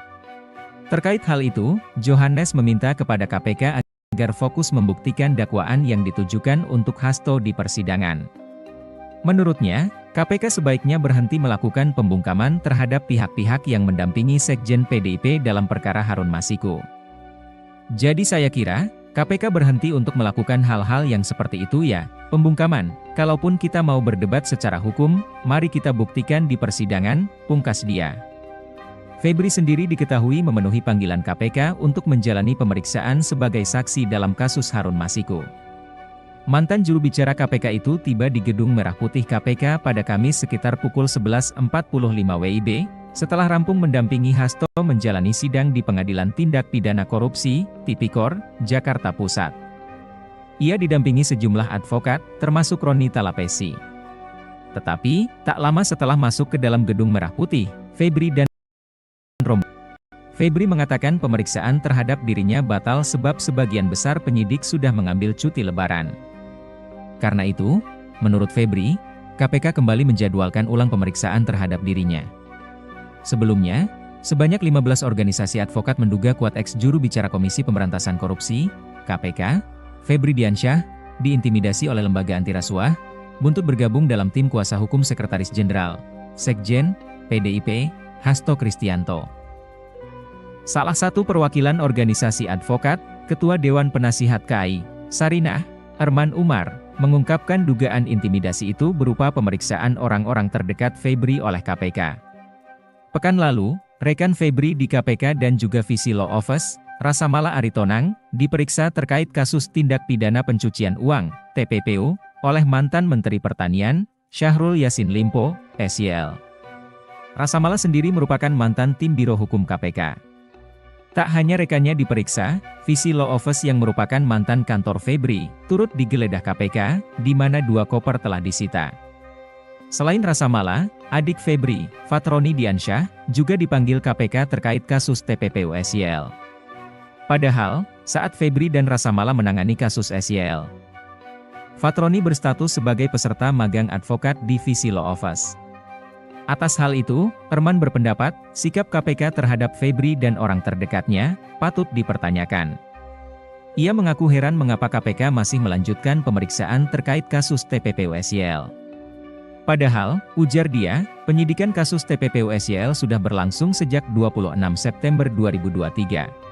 Terkait hal itu, Johannes meminta kepada KPK agar fokus membuktikan dakwaan yang ditujukan untuk Hasto di persidangan. Menurutnya, KPK sebaiknya berhenti melakukan pembungkaman terhadap pihak-pihak yang mendampingi Sekjen PDIP dalam perkara Harun Masiku. Jadi saya kira, KPK berhenti untuk melakukan hal-hal yang seperti itu ya, pembungkaman. Kalaupun kita mau berdebat secara hukum, mari kita buktikan di persidangan, pungkas dia. Febri sendiri diketahui memenuhi panggilan KPK untuk menjalani pemeriksaan sebagai saksi dalam kasus Harun Masiku. Mantan juru bicara KPK itu tiba di Gedung Merah Putih KPK pada Kamis sekitar pukul 11.45 WIB, setelah rampung mendampingi Hasto menjalani sidang di Pengadilan Tindak Pidana Korupsi, Tipikor, Jakarta Pusat. Ia didampingi sejumlah advokat, termasuk Roni Talapesi. Tetapi, tak lama setelah masuk ke dalam Gedung Merah Putih, Febri mengatakan pemeriksaan terhadap dirinya batal sebab sebagian besar penyidik sudah mengambil cuti lebaran. Karena itu, menurut Febri, KPK kembali menjadwalkan ulang pemeriksaan terhadap dirinya. Sebelumnya, sebanyak 15 organisasi advokat menduga kuat ex juru bicara Komisi Pemberantasan Korupsi, KPK, Febri Diansyah, diintimidasi oleh lembaga anti rasuah, buntut bergabung dalam tim kuasa hukum Sekretaris Jenderal, Sekjen, PDIP, Hasto Kristianto. Salah satu perwakilan organisasi advokat, Ketua Dewan Penasihat KAI, Sarinah, Erman Umar, mengungkapkan dugaan intimidasi itu berupa pemeriksaan orang-orang terdekat Febri oleh KPK. Pekan lalu, rekan Febri di KPK dan juga Visi Law Office, Rasamala Aritonang, diperiksa terkait kasus tindak pidana pencucian uang, TPPU, oleh mantan Menteri Pertanian, Syahrul Yassin Limpo, SYL. Rasamala sendiri merupakan mantan tim Biro Hukum KPK. Tak hanya rekannya diperiksa, Visi Law Office yang merupakan mantan kantor Febri, turut digeledah KPK, di mana 2 koper telah disita. Selain Rasamala, adik Febri, Fatroni Diansyah, juga dipanggil KPK terkait kasus TPPU SYL. Padahal, saat Febri dan Rasamala menangani kasus SYL, Fatroni berstatus sebagai peserta magang advokat di Visi Law Office. Atas hal itu, Erman berpendapat, sikap KPK terhadap Febri dan orang terdekatnya, patut dipertanyakan. Ia mengaku heran mengapa KPK masih melanjutkan pemeriksaan terkait kasus TPPU SYL. Padahal, ujar dia, penyidikan kasus TPPU SYL sudah berlangsung sejak 26 September 2023.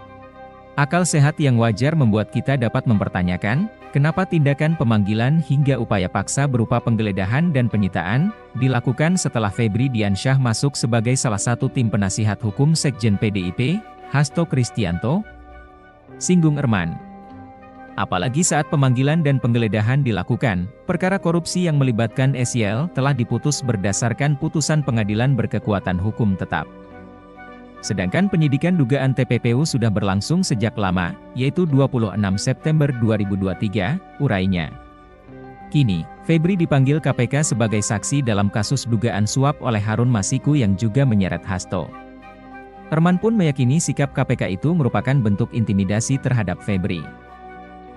Akal sehat yang wajar membuat kita dapat mempertanyakan, kenapa tindakan pemanggilan hingga upaya paksa berupa penggeledahan dan penyitaan, dilakukan setelah Febri Diansyah masuk sebagai salah satu tim penasihat hukum Sekjen PDIP, Hasto Kristianto? Singgung Erman. Apalagi saat pemanggilan dan penggeledahan dilakukan, perkara korupsi yang melibatkan SYL telah diputus berdasarkan putusan pengadilan berkekuatan hukum tetap. Sedangkan penyidikan dugaan TPPU sudah berlangsung sejak lama, yaitu 26 September 2023, urainya. Kini, Febri dipanggil KPK sebagai saksi dalam kasus dugaan suap oleh Harun Masiku yang juga menyeret Hasto. Erman pun meyakini sikap KPK itu merupakan bentuk intimidasi terhadap Febri.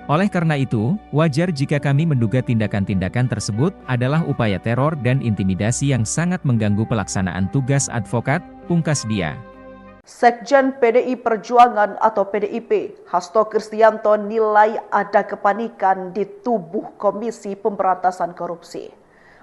Oleh karena itu, wajar jika kami menduga tindakan-tindakan tersebut adalah upaya teror dan intimidasi yang sangat mengganggu pelaksanaan tugas advokat, pungkas dia. Sekjen PDI Perjuangan atau PDIP, Hasto Kristianto nilai ada kepanikan di tubuh Komisi Pemberantasan Korupsi.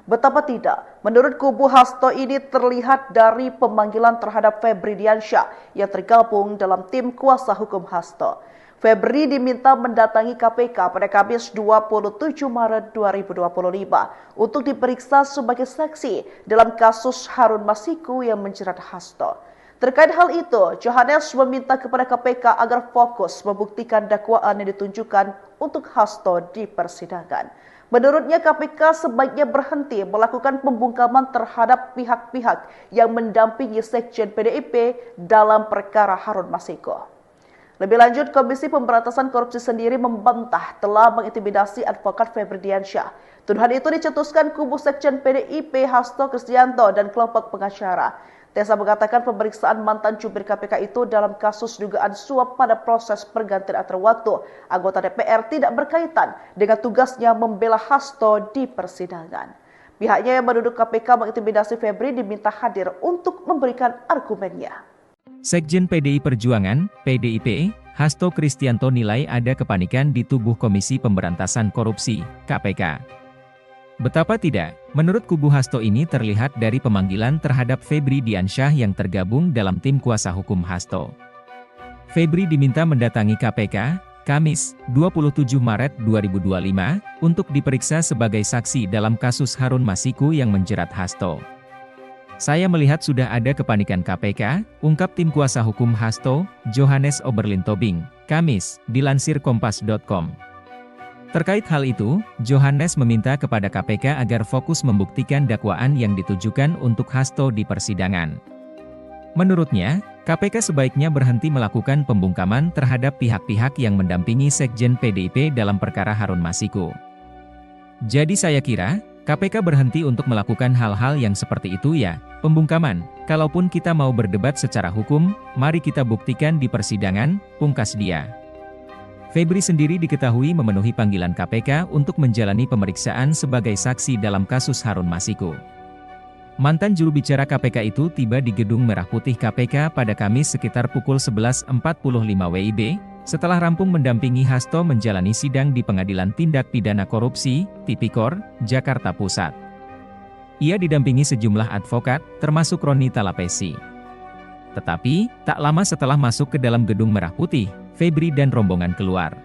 Betapa tidak, menurut kubu Hasto ini terlihat dari pemanggilan terhadap Febri Diansyah yang tergabung dalam tim kuasa hukum Hasto. Febri diminta mendatangi KPK pada Kamis 27 Maret 2025 untuk diperiksa sebagai saksi dalam kasus Harun Masiku yang menjerat Hasto. Terkait hal itu, Johannes meminta kepada KPK agar fokus membuktikan dakwaan yang ditunjukkan untuk Hasto di persidangan. Menurutnya KPK sebaiknya berhenti melakukan pembungkaman terhadap pihak-pihak yang mendampingi Sekjen PDIP dalam perkara Harun Masiku. Lebih lanjut, Komisi Pemberantasan Korupsi sendiri membantah telah mengintimidasi advokat Febri Diansyah. Tuduhan itu dicetuskan kubu Sekjen PDIP Hasto Kristianto dan kelompok pengacara. Tessa mengatakan pemeriksaan mantan jubir KPK itu dalam kasus dugaan suap pada proses pergantian antar waktu anggota DPR tidak berkaitan dengan tugasnya membela Hasto di persidangan. Pihaknya yang menuduh KPK mengintimidasi Febri diminta hadir untuk memberikan argumennya. Sekjen PDI Perjuangan, PDIP, Hasto Kristianto nilai ada kepanikan di tubuh Komisi Pemberantasan Korupsi, KPK. Betapa tidak, menurut kubu Hasto ini terlihat dari pemanggilan terhadap Febri Diansyah yang tergabung dalam tim kuasa hukum Hasto. Febri diminta mendatangi KPK, Kamis, 27 Maret 2025, untuk diperiksa sebagai saksi dalam kasus Harun Masiku yang menjerat Hasto. Saya melihat sudah ada kepanikan KPK, ungkap tim kuasa hukum Hasto, Johannes Oberlin Tobing, Kamis, dilansir kompas.com. Terkait hal itu, Johannes meminta kepada KPK agar fokus membuktikan dakwaan yang ditujukan untuk Hasto di persidangan. Menurutnya, KPK sebaiknya berhenti melakukan pembungkaman terhadap pihak-pihak yang mendampingi Sekjen PDIP dalam perkara Harun Masiku. Jadi saya kira, KPK berhenti untuk melakukan hal-hal yang seperti itu ya, pembungkaman. Kalaupun kita mau berdebat secara hukum, mari kita buktikan di persidangan, pungkas dia. Febri sendiri diketahui memenuhi panggilan KPK untuk menjalani pemeriksaan sebagai saksi dalam kasus Harun Masiku. Mantan juru bicara KPK itu tiba di Gedung Merah Putih KPK pada Kamis sekitar pukul 11.45 WIB, Setelah rampung mendampingi Hasto menjalani sidang di Pengadilan Tindak Pidana Korupsi, Tipikor, Jakarta Pusat. Ia didampingi sejumlah advokat, termasuk Roni Talapesi. Tetapi, tak lama setelah masuk ke dalam gedung Merah Putih, Febri dan rombongan keluar.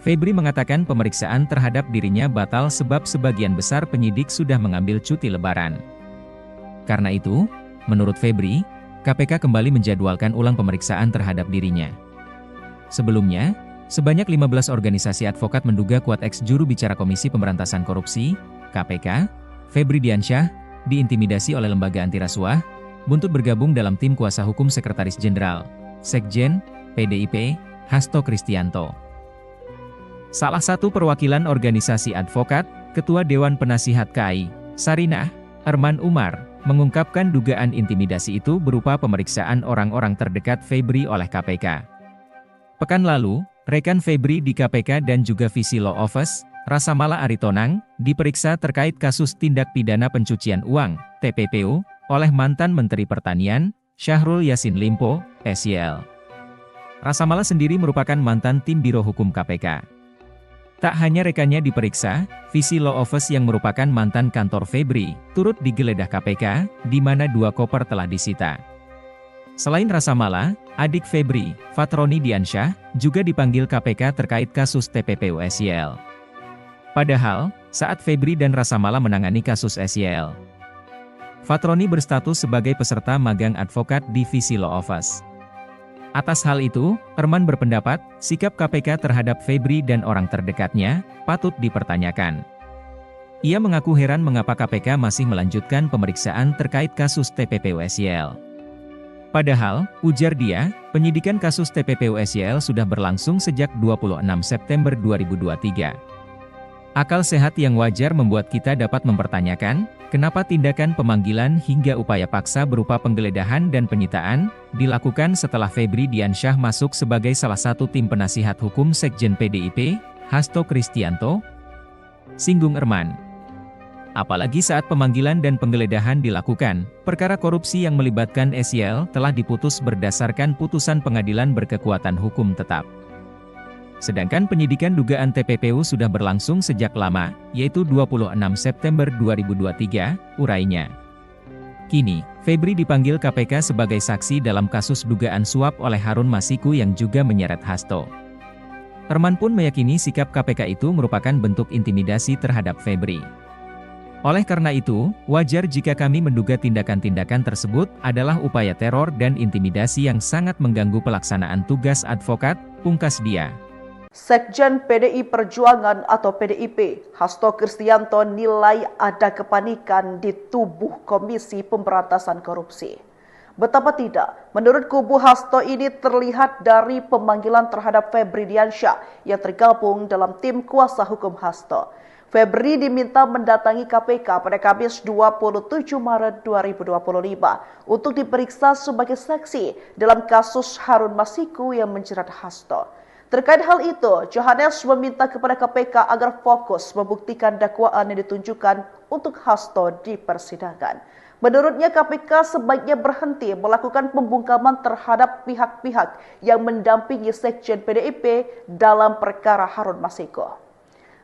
Febri mengatakan pemeriksaan terhadap dirinya batal sebab sebagian besar penyidik sudah mengambil cuti lebaran. Karena itu, menurut Febri, KPK kembali menjadwalkan ulang pemeriksaan terhadap dirinya. Sebelumnya, sebanyak 15 organisasi advokat menduga kuat ex-juru bicara Komisi Pemberantasan Korupsi, KPK, Febri Diansyah, diintimidasi oleh lembaga anti rasuah, buntut bergabung dalam tim kuasa hukum Sekretaris Jenderal, Sekjen, PDIP, Hasto Kristianto. Salah satu perwakilan organisasi advokat, Ketua Dewan Penasihat KAI, Sarinah, Arman Umar, mengungkapkan dugaan intimidasi itu berupa pemeriksaan orang-orang terdekat Febri oleh KPK. Pekan lalu, rekan Febri di KPK dan juga Visi Law Office, Rasamala Aritonang, diperiksa terkait kasus tindak pidana pencucian uang, TPPU, oleh mantan Menteri Pertanian, Syahrul Yassin Limpo, SYL. Rasamala sendiri merupakan mantan tim Biro Hukum KPK. Tak hanya rekannya diperiksa, Visi Law Office yang merupakan mantan kantor Febri, turut digeledah KPK, di mana 2 koper telah disita. Selain Rasamala, adik Febri, Fatroni Diansyah, juga dipanggil KPK terkait kasus TPPU SYL. Padahal, saat Febri dan Rasamala menangani kasus SYL, Fatroni berstatus sebagai peserta magang advokat di Visi Law Office. Atas hal itu, Arman berpendapat, sikap KPK terhadap Febri dan orang terdekatnya, patut dipertanyakan. Ia mengaku heran mengapa KPK masih melanjutkan pemeriksaan terkait kasus TPPU SYL. Padahal, ujar dia, penyidikan kasus TPPU SYL sudah berlangsung sejak 26 September 2023. Akal sehat yang wajar membuat kita dapat mempertanyakan, kenapa tindakan pemanggilan hingga upaya paksa berupa penggeledahan dan penyitaan, dilakukan setelah Febri Diansyah masuk sebagai salah satu tim penasihat hukum Sekjen PDIP, Hasto Kristianto? Singgung Arman. Apalagi saat pemanggilan dan penggeledahan dilakukan, perkara korupsi yang melibatkan SYL telah diputus berdasarkan putusan pengadilan berkekuatan hukum tetap. Sedangkan penyidikan dugaan TPPU sudah berlangsung sejak lama, yaitu 26 September 2023, urainya. Kini, Febri dipanggil KPK sebagai saksi dalam kasus dugaan suap oleh Harun Masiku yang juga menyeret Hasto. Arman pun meyakini sikap KPK itu merupakan bentuk intimidasi terhadap Febri. Oleh karena itu, wajar jika kami menduga tindakan-tindakan tersebut adalah upaya teror dan intimidasi yang sangat mengganggu pelaksanaan tugas advokat, pungkas dia. Sekjen PDI Perjuangan atau PDIP, Hasto Kristianto nilai ada kepanikan di tubuh Komisi Pemberantasan Korupsi. Betapa tidak, menurut kubu Hasto ini terlihat dari pemanggilan terhadap Febri Diansyah yang tergabung dalam tim kuasa hukum Hasto. Febri diminta mendatangi KPK pada Kamis 27 Maret 2025 untuk diperiksa sebagai saksi dalam kasus Harun Masiku yang menjerat Hasto. Terkait hal itu, Johannes meminta kepada KPK agar fokus membuktikan dakwaan yang ditunjukkan untuk Hasto di persidangan. Menurutnya KPK sebaiknya berhenti melakukan pembungkaman terhadap pihak-pihak yang mendampingi Sekjen PDIP dalam perkara Harun Masiku.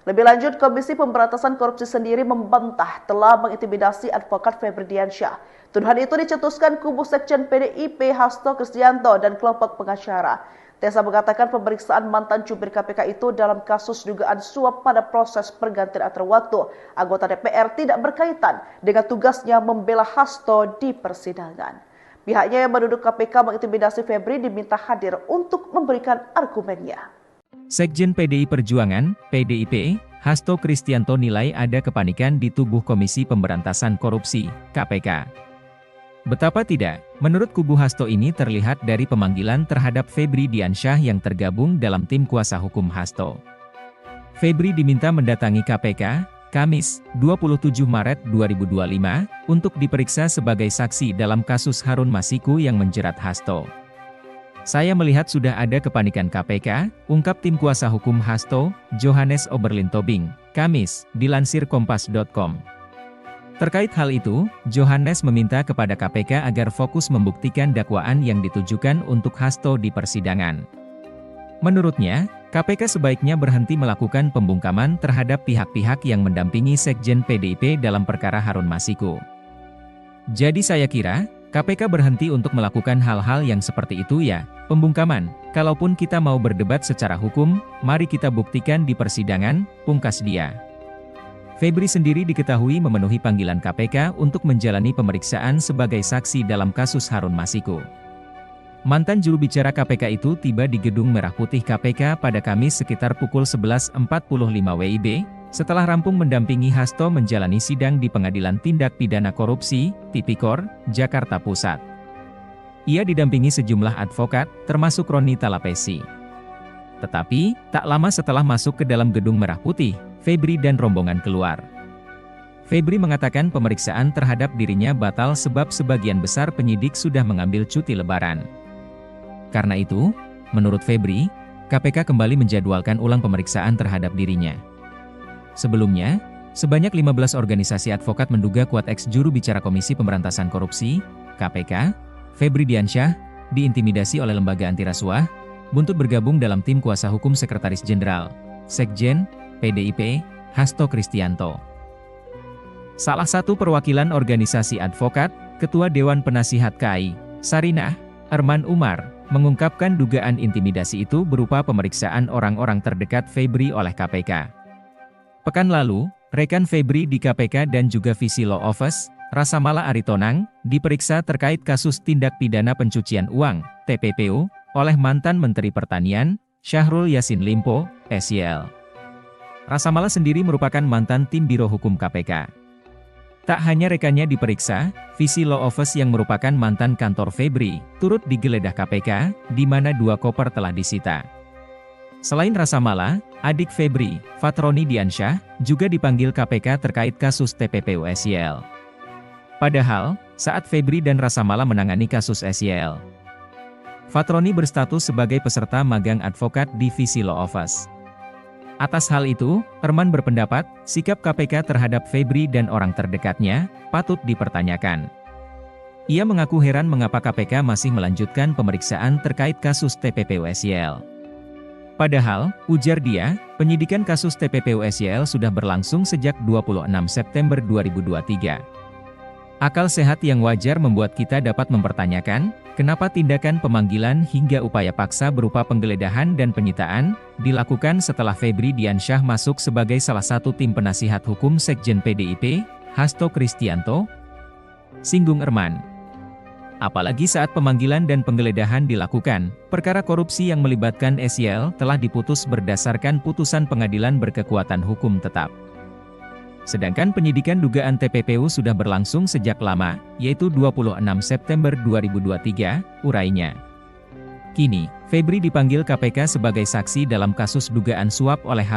Lebih lanjut, Komisi Pemberantasan Korupsi sendiri membantah telah mengintimidasi advokat Febri Diansyah. Tuduhan itu dicetuskan kubu Sekjen PDIP Hasto Kristianto dan kelompok pengacara. Tessa mengatakan pemeriksaan mantan jubir KPK itu dalam kasus dugaan suap pada proses pergantian antar waktu anggota DPR tidak berkaitan dengan tugasnya membela Hasto di persidangan. Pihaknya yang menuduh KPK mengintimidasi Febri diminta hadir untuk memberikan argumennya. Sekjen PDI Perjuangan, PDIP, Hasto Kristianto nilai ada kepanikan di tubuh Komisi Pemberantasan Korupsi, KPK. Betapa tidak, menurut kubu Hasto ini terlihat dari pemanggilan terhadap Febri Diansyah yang tergabung dalam tim kuasa hukum Hasto. Febri diminta mendatangi KPK, Kamis, 27 Maret 2025, untuk diperiksa sebagai saksi dalam kasus Harun Masiku yang menjerat Hasto. Saya melihat sudah ada kepanikan KPK, ungkap tim kuasa hukum Hasto, Johannes Oberlin Tobing, Kamis, dilansir kompas.com. Terkait hal itu, Johannes meminta kepada KPK agar fokus membuktikan dakwaan yang ditujukan untuk Hasto di persidangan. Menurutnya, KPK sebaiknya berhenti melakukan pembungkaman terhadap pihak-pihak yang mendampingi Sekjen PDIP dalam perkara Harun Masiku. Jadi saya kira, KPK berhenti untuk melakukan hal-hal yang seperti itu ya, pembungkaman. Kalaupun kita mau berdebat secara hukum, mari kita buktikan di persidangan, pungkas dia. Febri sendiri diketahui memenuhi panggilan KPK untuk menjalani pemeriksaan sebagai saksi dalam kasus Harun Masiku. Mantan juru bicara KPK itu tiba di Gedung Merah Putih KPK pada Kamis sekitar pukul 11.45 WIB, setelah rampung mendampingi Hasto menjalani sidang di Pengadilan Tindak Pidana Korupsi, Tipikor, Jakarta Pusat. Ia didampingi sejumlah advokat, termasuk Roni Talapesi. Tetapi, tak lama setelah masuk ke dalam Gedung Merah Putih, Febri dan rombongan keluar. Febri mengatakan pemeriksaan terhadap dirinya batal sebab sebagian besar penyidik sudah mengambil cuti lebaran. Karena itu, menurut Febri, KPK kembali menjadwalkan ulang pemeriksaan terhadap dirinya. Sebelumnya, sebanyak 15 organisasi advokat menduga kuat ex-juru bicara Komisi Pemberantasan Korupsi, KPK, Febri Diansyah, diintimidasi oleh lembaga anti rasuah, buntut bergabung dalam tim kuasa hukum Sekretaris Jenderal, Sekjen, PDIP, Hasto Kristianto. Salah satu perwakilan organisasi advokat, Ketua Dewan Penasihat KAI, Sarinah, Arman Umar, mengungkapkan dugaan intimidasi itu berupa pemeriksaan orang-orang terdekat Febri oleh KPK. Pekan lalu, rekan Febri di KPK dan juga Visi Law Office, Rasamala Aritonang, diperiksa terkait kasus tindak pidana pencucian uang, TPPU, oleh mantan Menteri Pertanian, Syahrul Yassin Limpo, SYL. Rasamala sendiri merupakan mantan tim Biro Hukum KPK. Tak hanya rekannya diperiksa, Visi Law Office yang merupakan mantan kantor Febri, turut digeledah KPK, di mana 2 koper telah disita. Selain Rasamala, adik Febri, Fatroni Diansyah, juga dipanggil KPK terkait kasus TPPU SYL. Padahal, saat Febri dan Rasamala menangani kasus SYL, Fatroni berstatus sebagai peserta magang advokat di Visi Law Office. Atas hal itu, Arman berpendapat, sikap KPK terhadap Febri dan orang terdekatnya, patut dipertanyakan. Ia mengaku heran mengapa KPK masih melanjutkan pemeriksaan terkait kasus TPPU SYL. Padahal, ujar dia, penyidikan kasus TPPU SYL sudah berlangsung sejak 26 September 2023. Akal sehat yang wajar membuat kita dapat mempertanyakan, kenapa tindakan pemanggilan hingga upaya paksa berupa penggeledahan dan penyitaan, dilakukan setelah Febri Diansyah masuk sebagai salah satu tim penasihat hukum Sekjen PDIP, Hasto Kristianto? Singgung Arman. Apalagi saat pemanggilan dan penggeledahan dilakukan, perkara korupsi yang melibatkan SYL telah diputus berdasarkan putusan pengadilan berkekuatan hukum tetap. Sedangkan penyidikan dugaan TPPU sudah berlangsung sejak lama, yaitu 26 September 2023, urainya. Kini, Febri dipanggil KPK sebagai saksi dalam kasus dugaan suap oleh